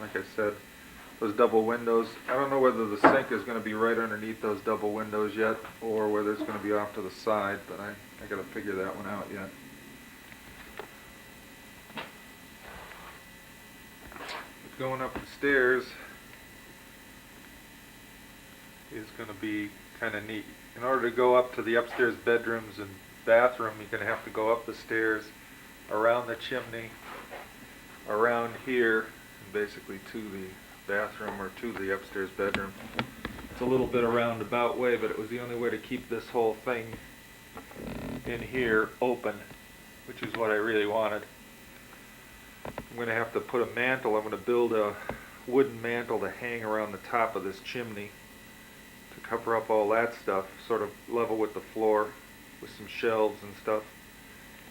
Like I said, those double windows, I don't know whether the sink is going to be right underneath those double windows yet, or whether it's going to be off to the side, but I got to figure that one out yet. Going up the stairs is going to be kind of neat. In order to go up to the upstairs bedrooms and bathroom, you're going to have to go up the stairs, around the chimney, around here, and basically to the bathroom or to the upstairs bedroom. It's a little bit a roundabout way, but it was the only way to keep this whole thing in here open, which is what I really wanted. I'm going to have to put a mantle. I'm going to build a wooden mantle to hang around the top of this chimney to cover up all that stuff, sort of level with the floor with some shelves and stuff.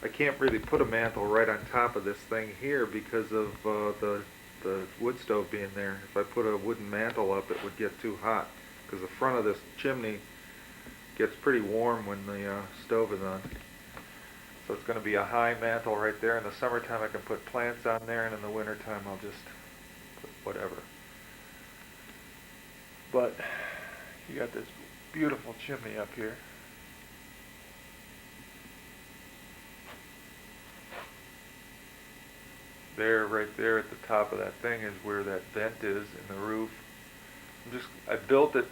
I can't really put a mantle right on top of this thing here because of the wood stove being there. If I put a wooden mantle up, it would get too hot because the front of this chimney gets pretty warm when the stove is on. So it's going to be a high mantle right there. In the summertime I can put plants on there, and in the wintertime I'll just put whatever. But you got this beautiful chimney up here. There, right there at the top of that thing is where that vent is in the roof. I built it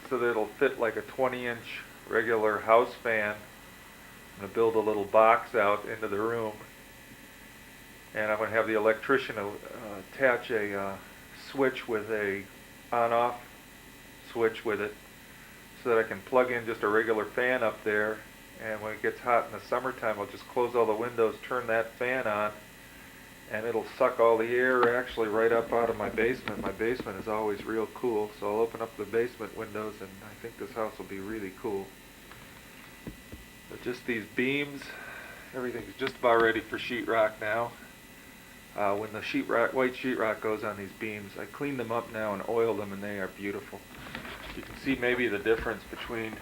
so that it'll fit like a 20-inch regular house fan. I'm going to build a little box out into the room, and I'm going to have the electrician attach a switch with a on-off switch with it so that I can plug in just a regular fan up there, and when it gets hot in the summertime I'll just close all the windows, turn that fan on, and it'll suck all the air actually right up out of my basement. My basement is always real cool, so I'll open up the basement windows and I think this house will be really cool. But just these beams, everything's just about ready for sheetrock now. When the white sheetrock goes on these beams, I clean them up now and oil them, and they are beautiful. You can see maybe the difference between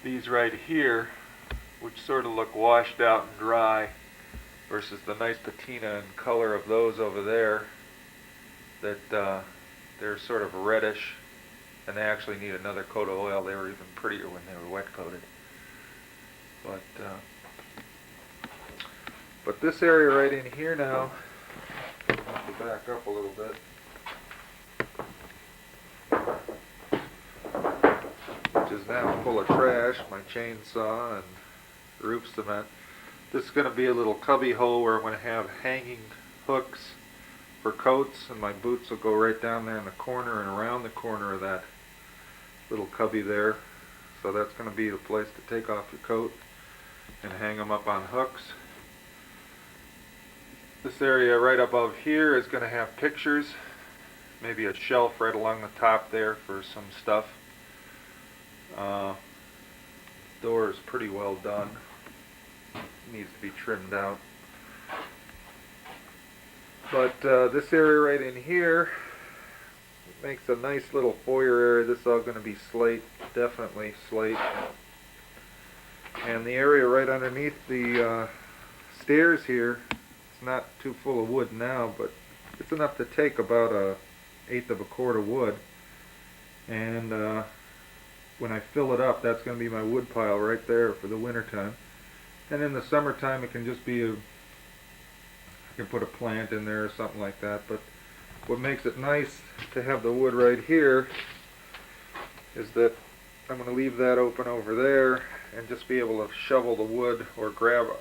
these right here, which sort of look washed out and dry, versus the nice patina and color of those over there, that they're sort of reddish, and they actually need another coat of oil. They were even prettier when they were wet coated. But this area right in here now, I'll have to back up a little bit, which is now full of trash, my chainsaw and roof cement. This is going to be a little cubby hole where I'm going to have hanging hooks for coats, and my boots will go right down there in the corner and around the corner of that little cubby there. So that's going to be the place to take off your coat and hang them up on hooks. This area right above here is going to have pictures, maybe a shelf right along the top there for some stuff. Door is pretty well done. Needs to be trimmed out. But this area right in here makes a nice little foyer area. This is all going to be slate, definitely slate. And the area right underneath the stairs here, it's not too full of wood now, but it's enough to take about 1/8 of a cord of wood. And when I fill it up, that's going to be my wood pile right there for the winter time. And in the summertime, it can just be I can put a plant in there or something like that. But what makes it nice to have the wood right here is that I'm going to leave that open over there and just be able to shovel the wood, or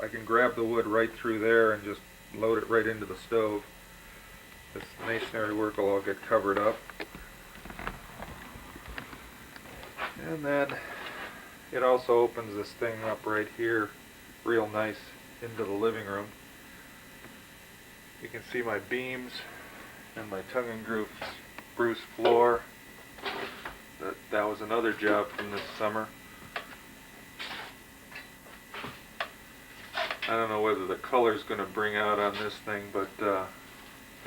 I can grab the wood right through there and just load it right into the stove. This masonry work will all get covered up. And then it also opens this thing up right here real nice into the living room. You can see my beams and my tongue and groove spruce floor. That was another job from this summer. I don't know whether the color is going to bring out on this thing, but the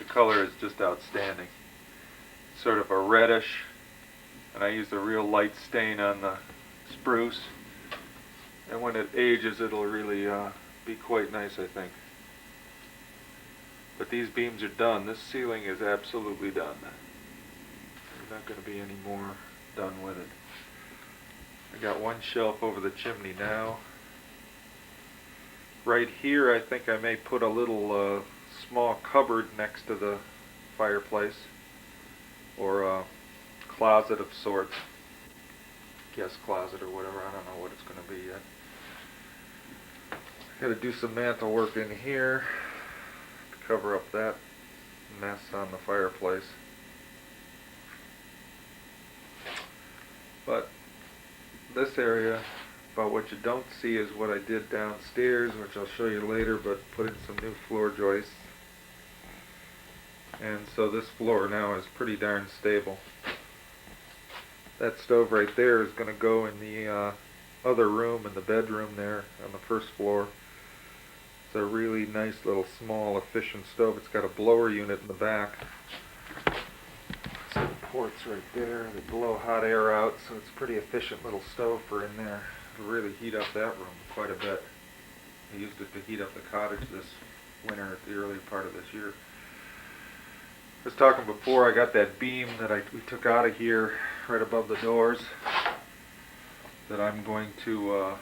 color is just outstanding. Sort of a reddish, and I used a real light stain on the spruce. And when it ages, it'll really be quite nice, I think. But these beams are done. This ceiling is absolutely done. There's not going to be any more done with it. I got one shelf over the chimney now. Right here, I think I may put a little small cupboard next to the fireplace, or a closet of sorts, guest closet or whatever. I don't know what it's going to be yet. Got to do some mantle work in here to cover up that mess on the fireplace. But this area, about what you don't see is what I did downstairs, which I'll show you later, but put in some new floor joists. And so this floor now is pretty darn stable. That stove right there is going to go in the other room, in the bedroom there on the first floor. It's a really nice little small efficient stove. It's got a blower unit in the back. Some ports right there that blow hot air out, so it's a pretty efficient little stove for in there. It'll really heat up that room quite a bit. I used it to heat up the cottage this winter at the early part of this year. I was talking before, I got that beam that we took out of here right above the doors that I'm going to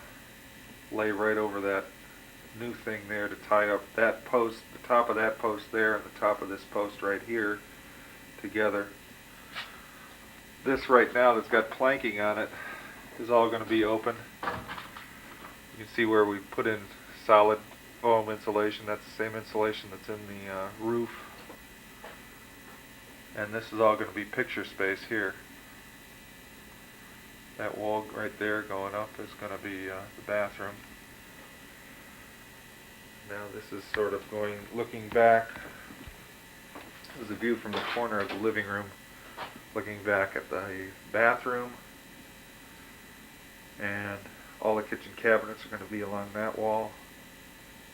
lay right over that new thing there to tie up that post, the top of that post there and the top of this post right here together. This right now that's got planking on it is all going to be open. You can see where we put in solid foam insulation. That's the same insulation that's in the roof. And this is all going to be picture space here. That wall right there going up is going to be the bathroom. Now this is sort of looking back. This is a view from the corner of the living room, looking back at the bathroom. And all the kitchen cabinets are going to be along that wall.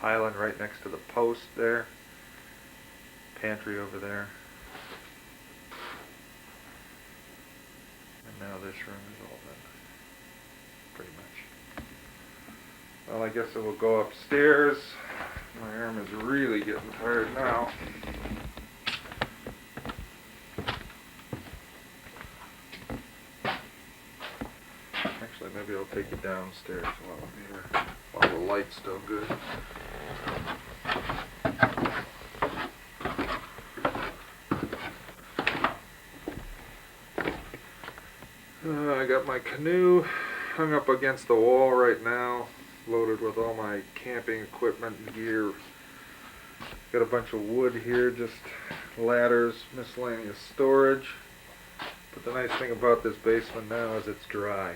Island right next to the post there. Pantry over there. And now this room is all done, pretty much. Well, I guess it will go upstairs. My arm is really getting tired now. Actually, maybe I'll take you downstairs while I'm here, while the light's still good. I got my canoe hung up against the wall right now, loaded with all my camping equipment and gear. Got a bunch of wood here, just ladders, miscellaneous storage. But the nice thing about this basement now is it's dry.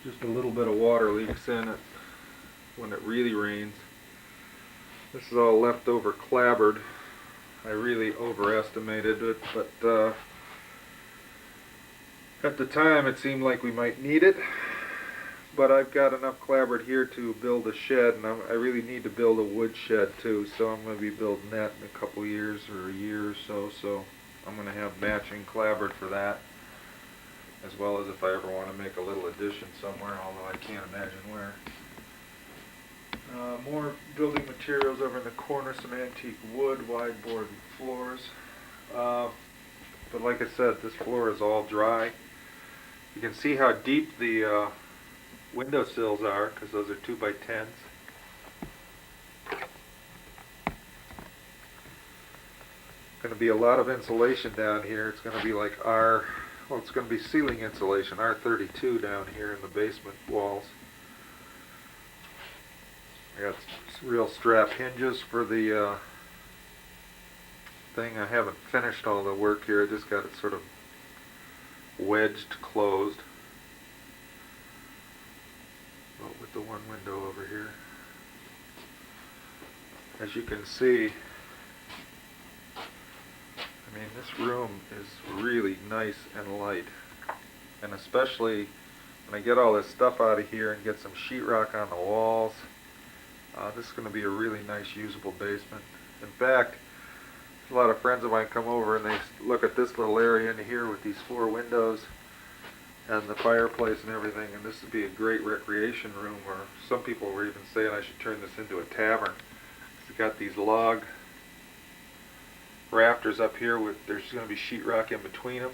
Just a little bit of water leaks in it when it really rains. This is all leftover clapboard. I really overestimated it, but at the time it seemed like we might need it. but I've got enough clapboard here to build a shed, and I really need to build a wood shed too, so I'm going to be building that in a couple years or a year or so, so I'm going to have matching clapboard for that, as well as if I ever want to make a little addition somewhere, although I can't imagine where. More building materials over in the corner, some antique wood, wide board floors. But like I said, this floor is all dry. You can see how deep the windowsills are, because those are 2x10s. Going to be a lot of insulation down here. It's going to be like it's going to be ceiling insulation, R32 down here in the basement walls. I got real strap hinges for the thing. I haven't finished all the work here. I just got it sort of wedged closed. But with the one window over here. As you can see, I mean, this room is really nice and light. And especially when I get all this stuff out of here and get some sheetrock on the walls, this is going to be a really nice usable basement. In fact, a lot of friends of mine come over and they look at this little area in here with these 4 windows and the fireplace and everything, and this would be a great recreation room, or some people were even saying I should turn this into a tavern. It's got these log rafters up here with, there's going to be sheetrock in between them.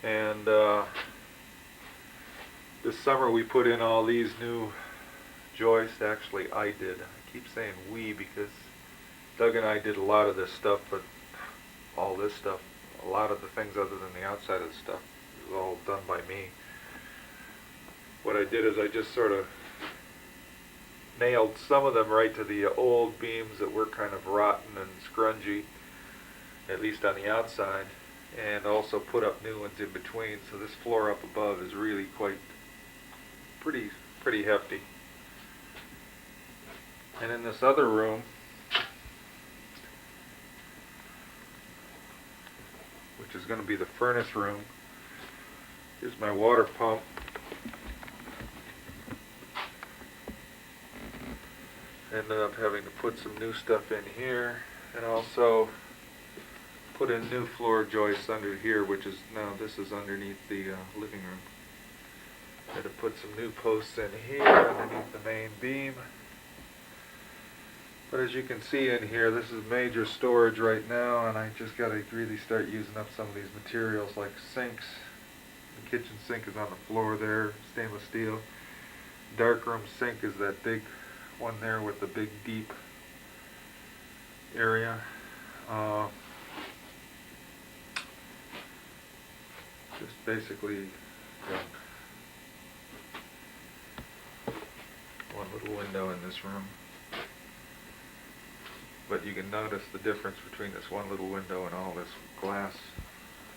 And this summer we put in all these new joists. Actually, I did. I keep saying we because Doug and I did a lot of this stuff, but all this stuff, a lot of the things other than the outside of the stuff, was all done by me. What I did is I just sort of nailed some of them right to the old beams that were kind of rotten and scrungy, at least on the outside, and also put up new ones in between. So this floor up above is really quite pretty hefty. And in this other room, which is going to be the furnace room, here's my water pump. Ended up having to put some new stuff in here, and also put in new floor joists under here, which is now, this is underneath the living room. Had to put some new posts in here underneath the main beam. But as you can see in here, this is major storage right now, and I just got to really start using up some of these materials like sinks. The kitchen sink is on the floor there, stainless steel. Darkroom sink is that big one there with the big deep area. Just basically one little window in this room. But you can notice the difference between this one little window and all this glass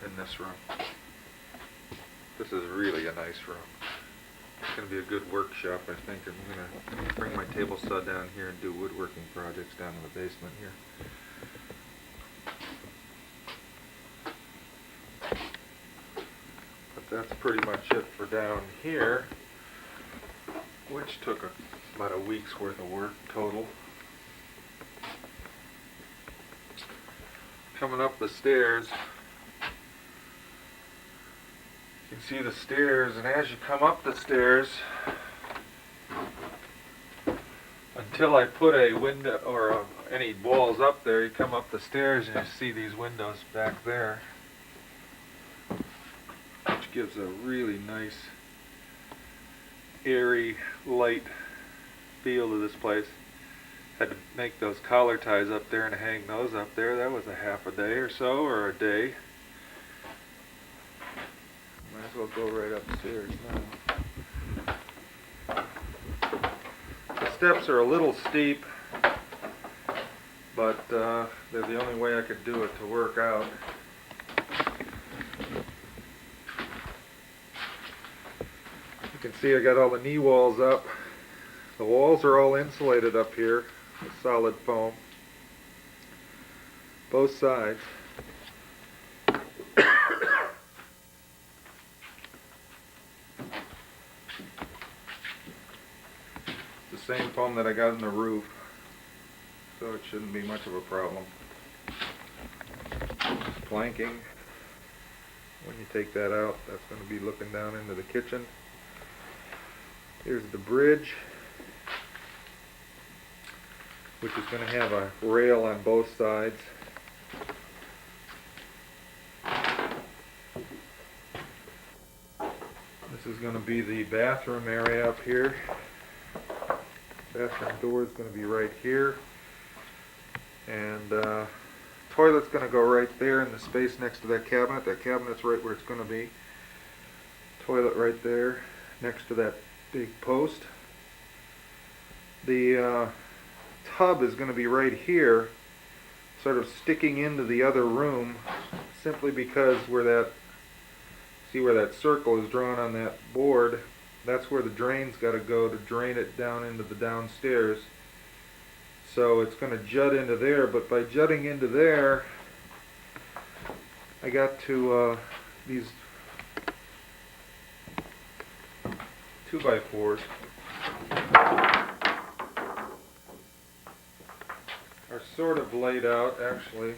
in this room. This is really a nice room. It's going to be a good workshop, I think. I'm going to bring my table saw down here and do woodworking projects down in the basement here. But that's pretty much it for down here, which took about a week's worth of work total. Coming up the stairs, you can see the stairs, and as you come up the stairs, until I put a window or any walls up there, you come up the stairs and you see these windows back there, which gives a really nice, airy, light feel to this place. Had to make those collar ties up there and hang those up there. That was a half a day or so, or a day. Might as well go right upstairs now. The steps are a little steep, but they're the only way I could do it to work out. You can see I got all the knee walls up. The walls are all insulated up here with solid foam, both sides. same foam that I got in the roof, so it shouldn't be much of a problem. Planking, when you take that out, that's going to be looking down into the kitchen. Here's the bridge, which is going to have a rail on both sides. This is going to be the bathroom area up here. Bathroom door is going to be right here, and toilet's going to go right there in the space next to that cabinet. That cabinet's right where it's going to be. Toilet right there next to that big post. The tub is going to be right here, sort of sticking into the other room, simply because where that, see where that circle is drawn on that board, that's where the drain's got to go to drain it down into the downstairs. So it's going to jut into there, but by jutting into there, I got to these 2x4s are sort of laid out, actually.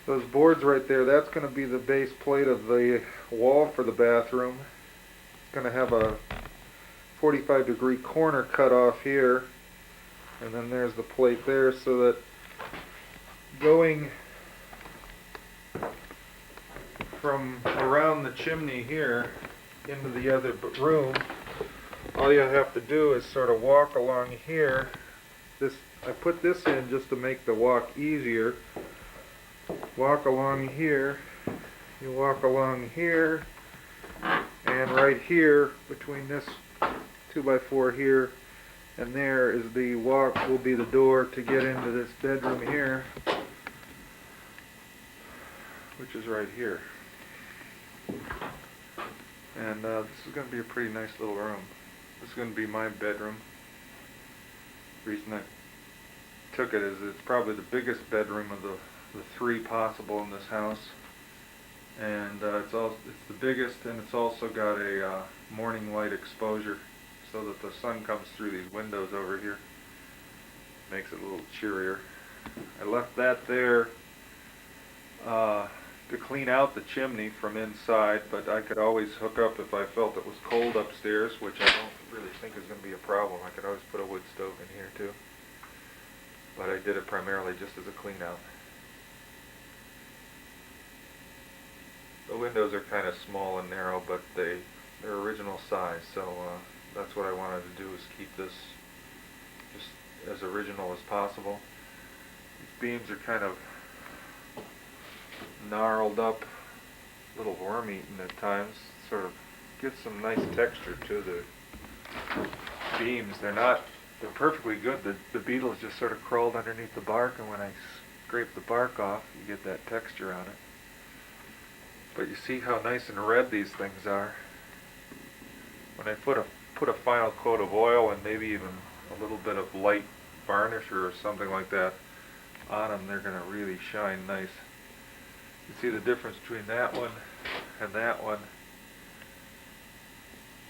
Those boards right there, that's going to be the base plate of the wall for the bathroom. It's going to have a 45-degree corner cut off here, and then there's the plate there, so that going from around the chimney here into the other room, all you have to do is sort of walk along here. I put this in just to make the walk easier. Walk along here, you walk along here, and right here between this 2x4 here and there is the walk, will be the door to get into this bedroom here, which is right here. And this is going to be a pretty nice little room. This is going to be my bedroom. The reason I took it is it's probably the biggest bedroom of the three possible in this house, and it's the biggest, and it's also got a morning light exposure, so that the sun comes through these windows over here. Makes it a little cheerier. I left that there to clean out the chimney from inside, but I could always hook up if I felt it was cold upstairs, which I don't really think is going to be a problem. I could always put a wood stove in here too, but I did it primarily just as a clean out. The windows are kind of small and narrow, but they're original size, so that's what I wanted to do, is keep this just as original as possible. These beams are kind of gnarled up, a little worm-eaten at times. Sort of gives some nice texture to the beams. They're perfectly good. The beetles just sort of crawled underneath the bark, and when I scrape the bark off, you get that texture on it. But you see how nice and red these things are. When I put a final coat of oil and maybe even a little bit of light varnish or something like that on them, they're going to really shine nice. You see the difference between that one and that one.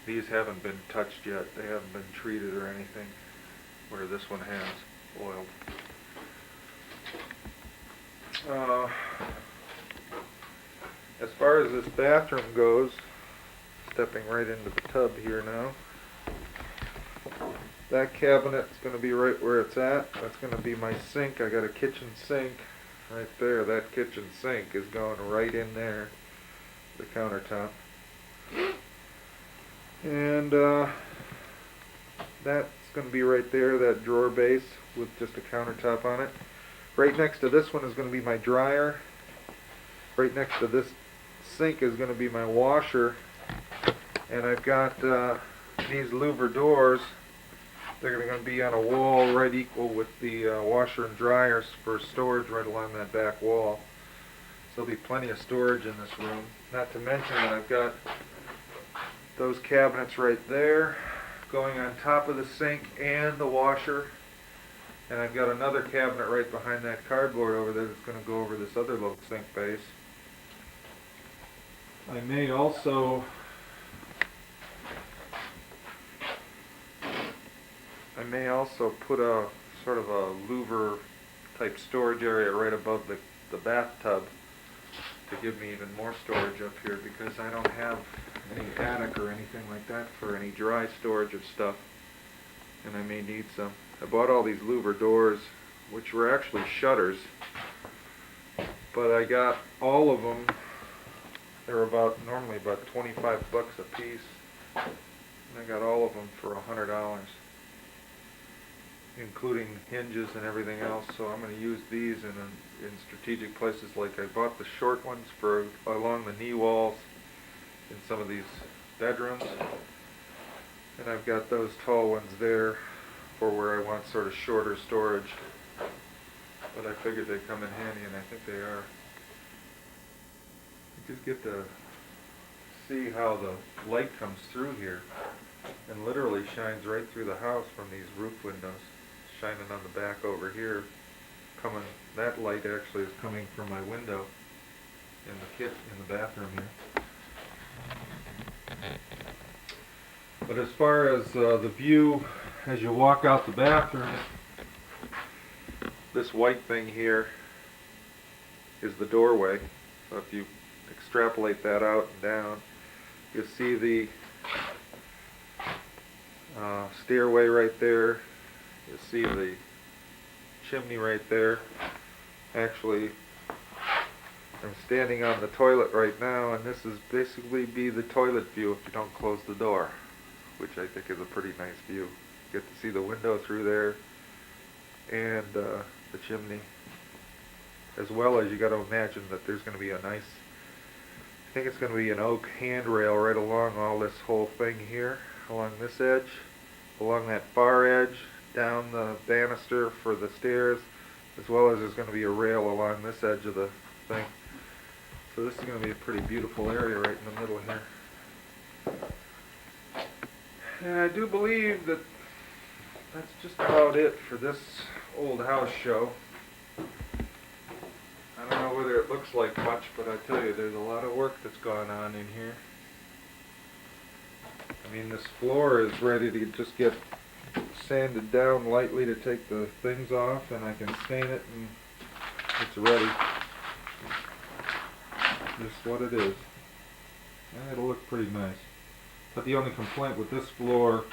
These haven't been touched yet. They haven't been treated or anything, where this one has oiled. As far as this bathroom goes, stepping right into the tub here now, that cabinet's going to be right where it's at. That's going to be my sink. I got a kitchen sink right there. That kitchen sink is going right in there, the countertop. And that's going to be right there, that drawer base with just a countertop on it. Right next to this one is going to be my dryer. Right next to this sink is going to be my washer, and I've got these louver doors. They're going to be on a wall right equal with the washer and dryers for storage right along that back wall. So there'll be plenty of storage in this room. Not to mention that I've got those cabinets right there going on top of the sink and the washer. And I've got another cabinet right behind that cardboard over there that's going to go over this other little sink base. I may also put a sort of a louver type storage area right above the bathtub to give me even more storage up here, because I don't have any attic or anything like that for any dry storage of stuff, and I may need some. I bought all these louver doors, which were actually shutters, but I got all of them. They were normally about 25 bucks a piece, and I got all of them for $100, including hinges and everything else. So I'm going to use these in strategic places. Like I bought the short ones for along the knee walls in some of these bedrooms, and I've got those tall ones there for where I want sort of shorter storage. But I figured they'd come in handy, and I think they are. You just get to see how the light comes through here and literally shines right through the house from these roof windows, shining on the back over here. That light actually is coming from my window in the bathroom here. But as far as the view as you walk out the bathroom, this white thing here is the doorway. So if you extrapolate that out and down, you'll see the stairway right there. You'll see the chimney right there. Actually, I'm standing on the toilet right now, and this is basically be the toilet view if you don't close the door, which I think is a pretty nice view. You get to see the window through there and the chimney, as well as you got to imagine that there's going to be a nice, I think it's going to be an oak handrail right along all this whole thing here, along this edge, along that far edge, down the banister for the stairs, as well as there's going to be a rail along this edge of the thing. So this is going to be a pretty beautiful area right in the middle here. And I do believe that that's just about it for this old house show. I don't know whether it looks like much, but I tell you, there's a lot of work that's gone on in here. I mean, this floor is ready to just get sanded down lightly to take the things off, and I can stain it, and it's ready. Just what it is. And it'll look pretty nice. But the only complaint with this floor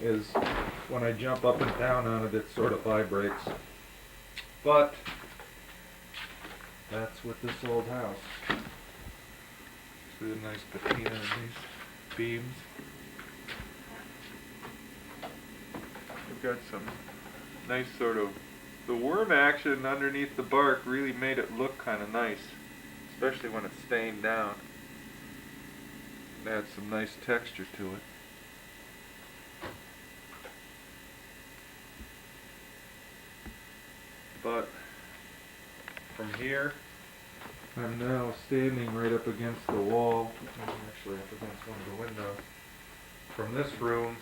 is when I jump up and down on it, it sort of vibrates. But that's with this old house. See the nice patina in these beams. We've got some nice sort of, the worm action underneath the bark really made it look kind of nice, especially when it's stained down. It adds some nice texture to it. But from here, I'm now standing right up against the wall, actually up against one of the windows. From this room,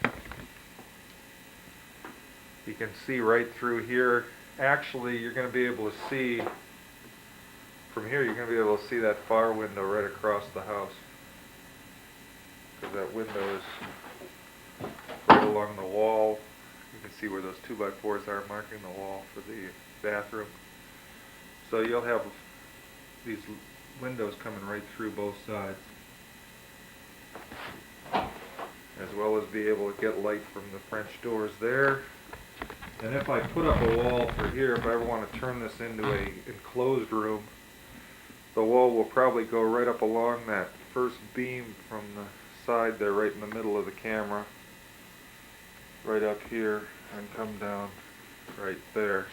you can see right through here. Actually, you're going to be able to see, from here you're going to be able to see that far window right across the house. Because that window is right along the wall. You can see where those 2x4s are marking the wall for the bathroom. So you'll have these windows coming right through both sides, as well as be able to get light from the French doors there. And if I put up a wall for here, if I ever want to turn this into a enclosed room, the wall will probably go right up along that first beam from the side there, right in the middle of the camera, right up here, and come down right there.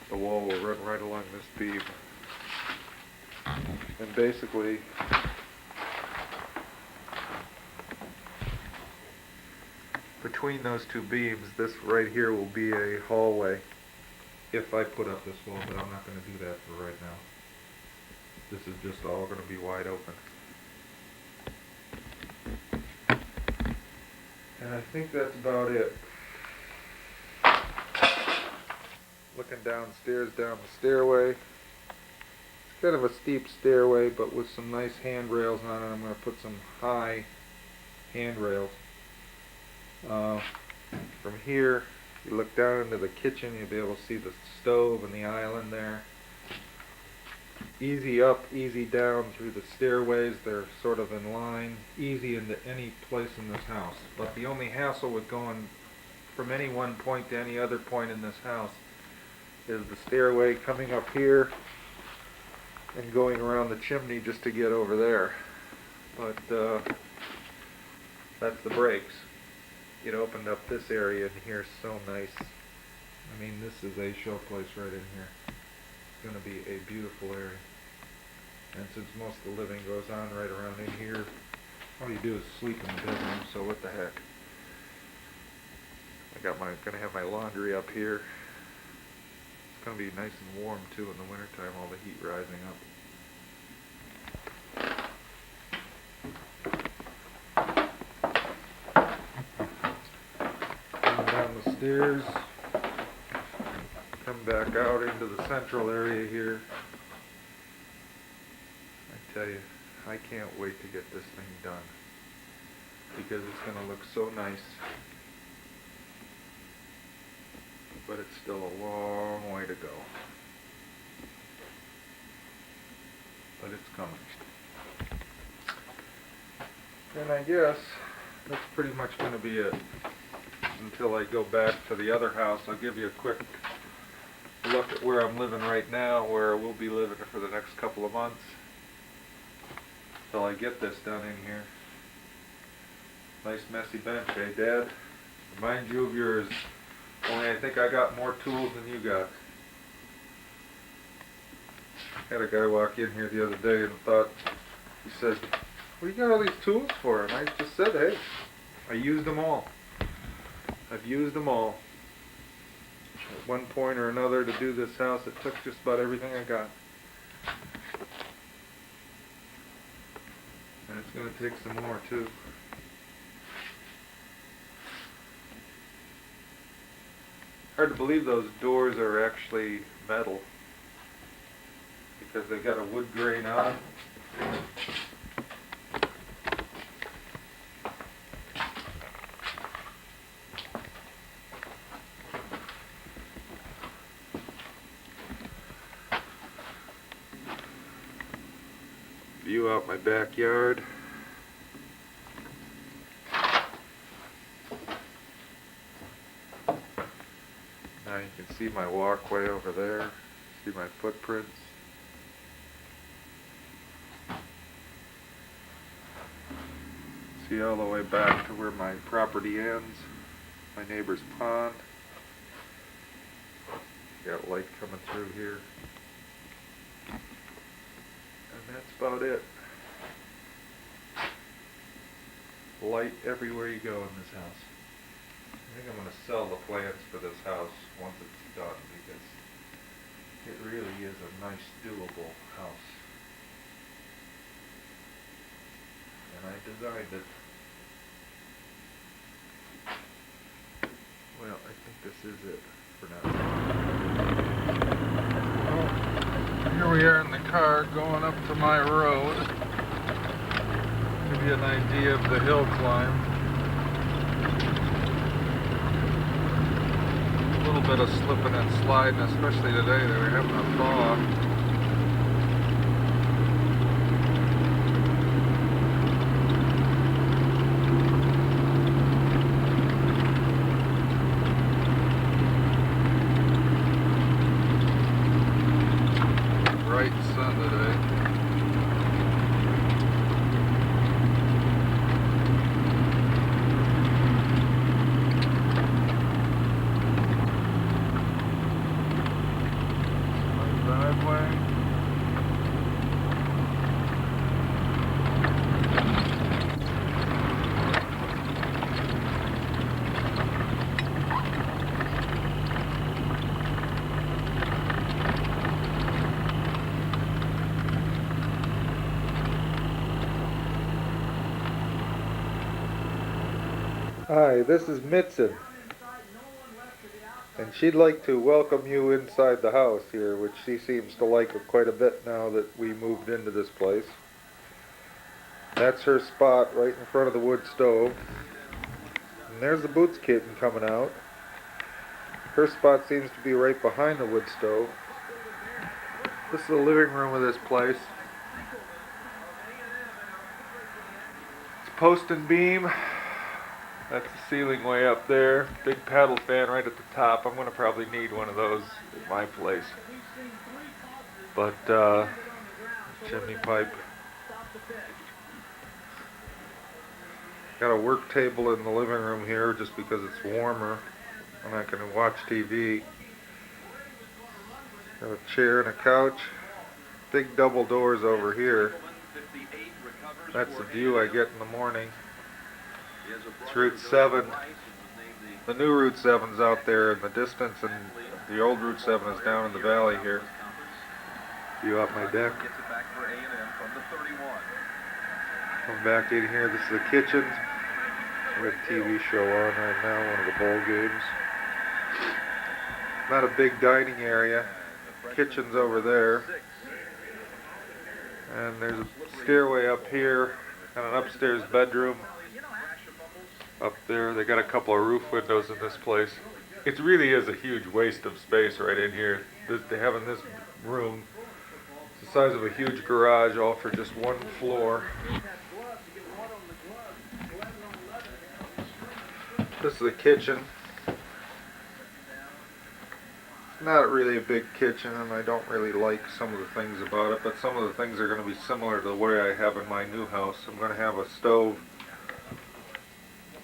The wall will run right along this beam. And basically, between those two beams, this right here will be a hallway if I put up this wall, but I'm not going to do that for right now. This is just all going to be wide open. And I think that's about it. walking downstairs down the stairway. It's kind of a steep stairway, but with some nice handrails on it. I'm going to put some high handrails. From here, you look down into the kitchen, you'll be able to see the stove and the island there. Easy up, easy down through the stairways. They're sort of in line. Easy into any place in this house. But the only hassle with going from any one point to any other point in this house is the stairway coming up here and going around the chimney just to get over there. But that's the breaks. It opened up this area in here so nice. I mean, this is a show place right in here. It's going to be a beautiful area. And since most of the living goes on right around in here, all you do is sleep in the bedroom, so what the heck. Gonna have my laundry up here. It's gonna be nice and warm too in the wintertime, all the heat rising up. Come down the stairs. Come back out into the central area here. I tell you, I can't wait to get this thing done because it's going to look so nice, but it's still a long way to go, but it's coming. And I guess that's pretty much going to be it until I go back to the other house. I'll give you a quick look at where I'm living right now, where we'll be living for the next couple of months till I get this done in here. Nice messy bench, eh, Dad? Remind you of yours. Only I think I got more tools than you got. I had a guy walk in here the other day and he said, "What do you got all these tools for?" And I just said, "Hey, I used them all. I've used them all. At one point or another to do this house, it took just about everything I got. And it's going to take some more too." Hard to believe those doors are actually metal because they got a wood grain on them. View out my backyard. Now you can see my walkway over there, see my footprints. See all the way back to where my property ends, my neighbor's pond. Got light coming through here. And that's about it. Light everywhere you go in this house. I think I'm going to sell the plans for this house once it's done because it really is a nice, doable house. And I designed it. Well, I think this is it for now. Well, here we are in the car going up to my road. Give you an idea of the hill climb. A little bit of slipping and sliding, especially today. They were having a thaw. Bright sun today. Hi, this is Mitson, And she'd like to welcome you inside the house here, which she seems to like quite a bit now that we moved into this place. That's her spot right in front of the wood stove. And there's the Boots kitten coming out. Her spot seems to be right behind the wood stove. This is the living room of this place. It's post and beam. That's the ceiling way up there. Big paddle fan right at the top. I'm going to probably need one of those at my place. But, chimney pipe. Got a work table in the living room here just because it's warmer. I'm not going to watch TV. Got a chair and a couch. Big double doors over here. That's the view I get in the morning. It's Route 7. The new Route 7's out there in the distance, and the old Route 7 is down in the valley here. View out my deck. Come back in here. This is the kitchen. We have a TV show on right now, one of the bowl games. Not a big dining area. Kitchen's over there. And there's a stairway up here and an upstairs bedroom up there. They got a couple of roof windows in this place. It really is a huge waste of space right in here. They have in this room it's the size of a huge garage, all for just one floor. This is the kitchen. Not really a big kitchen, and I don't really like some of the things about it, but some of the things are going to be similar to the way I have in my new house. I'm going to have a stove,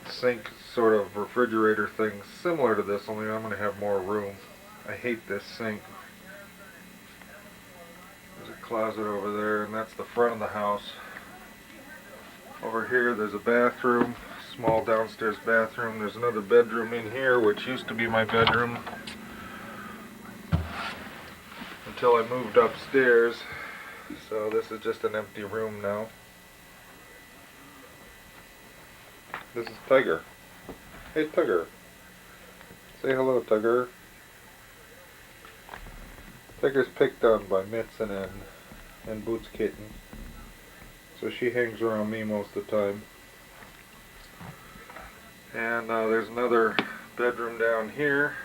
sink, sort of refrigerator thing similar to this, only I'm going to have more room. I hate this sink. There's a closet over there, and that's the front of the house. Over here there's a bathroom, small downstairs bathroom. There's another bedroom in here, which used to be my bedroom until I moved upstairs. So this is just an empty room now. This is Tiger. Hey Tiger. Say hello, Tiger. Tiger's picked on by Mitson and Boots kitten. So she hangs around me most of the time. And there's another bedroom down here,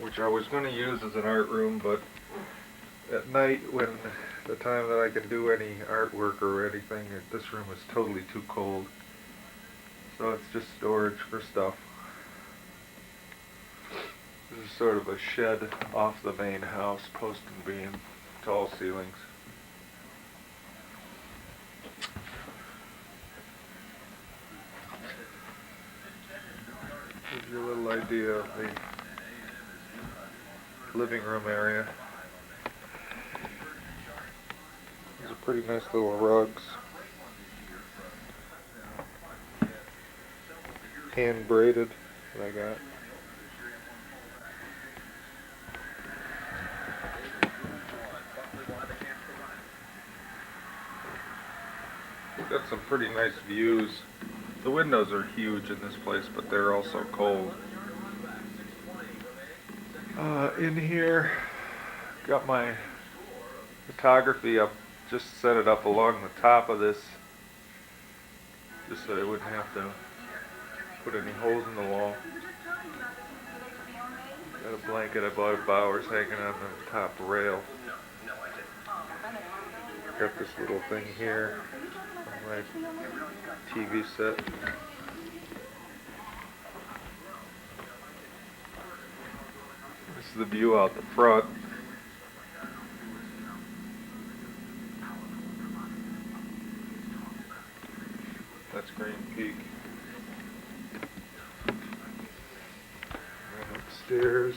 which I was going to use as an art room, but at night, when the time that I can do any artwork or anything, this room is totally too cold. So it's just storage for stuff. This is sort of a shed off the main house, post and beam, tall ceilings. Gives you a little idea of the living room area. These are pretty nice little rugs. Hand braided that I got. Got some pretty nice views. The windows are huge in this place, but they're also cold. In here, got my photography up, just set it up along the top of this, just so I wouldn't have to put any holes in the wall. Got a blanket I bought at Bowers hanging on the top rail. Got this little thing here on my TV set. This is the view out the front. That's Green Peak. And upstairs.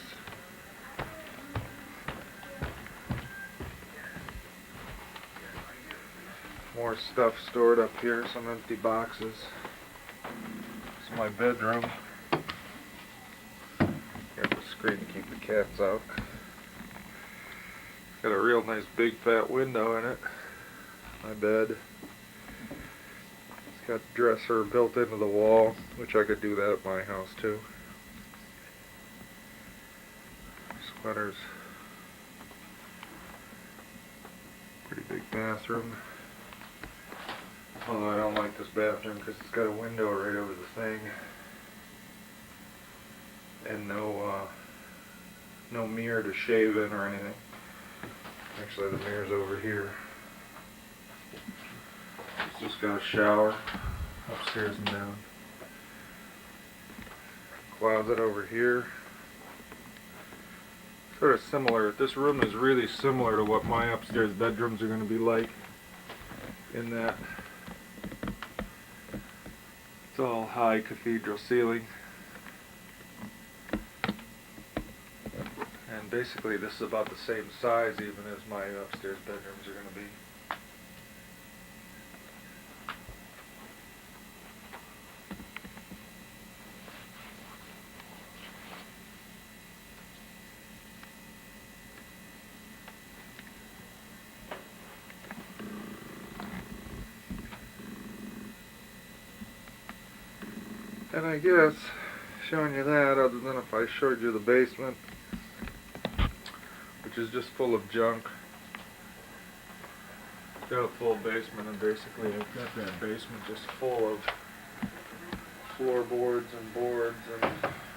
More stuff stored up here, some empty boxes. This is my bedroom. Got the screen to keep the cats out. Got a real nice big fat window in it. My bed. It's Got a dresser built into the wall, which I could do that at my house too. Sweaters. Pretty big bathroom. Although I don't like this bathroom because it's got a window right over the thing. And no mirror to shave in or anything. Actually, the mirror's over here. It's just got a shower upstairs and down. Closet over here. Sort of similar. This room is really similar to what my upstairs bedrooms are going to be like. In that it's all high cathedral ceiling. And basically this is about the same size even as my upstairs bedrooms are going to be. And I guess showing you that, other than if I showed you the basement, which is just full of junk. Got a full basement, and basically I've got that basement just full of floorboards and boards and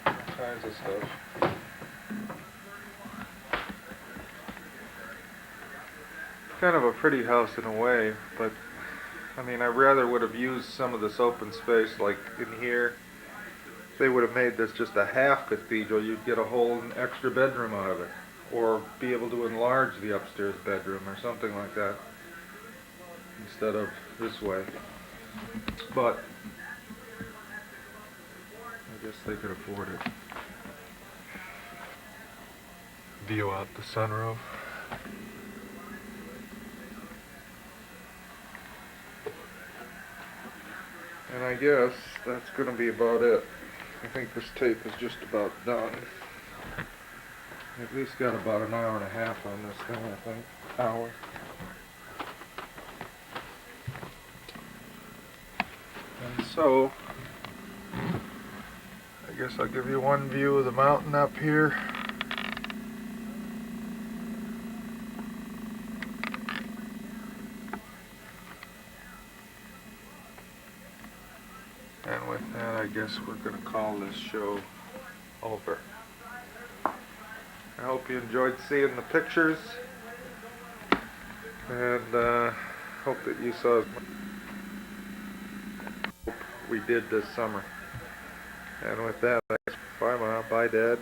all kinds of stuff. Kind of a pretty house in a way, but I mean, I rather would have used some of this open space, like in here. If they would have made this just a half cathedral, you'd get a whole extra bedroom out of it. Or be able to enlarge the upstairs bedroom or something like that. Instead of this way. But I guess they could afford it. View out the sunroof. And I guess that's going to be about it. I think this tape is just about done. At least got about an hour and a half on this thing, I think. Hour. And so, I guess I'll give you one view of the mountain up here. And with that, I guess we're going to call this show over. I hope you enjoyed seeing the pictures, and hope that you saw as much we did this summer. And with that, bye, Ma. Bye, Dad.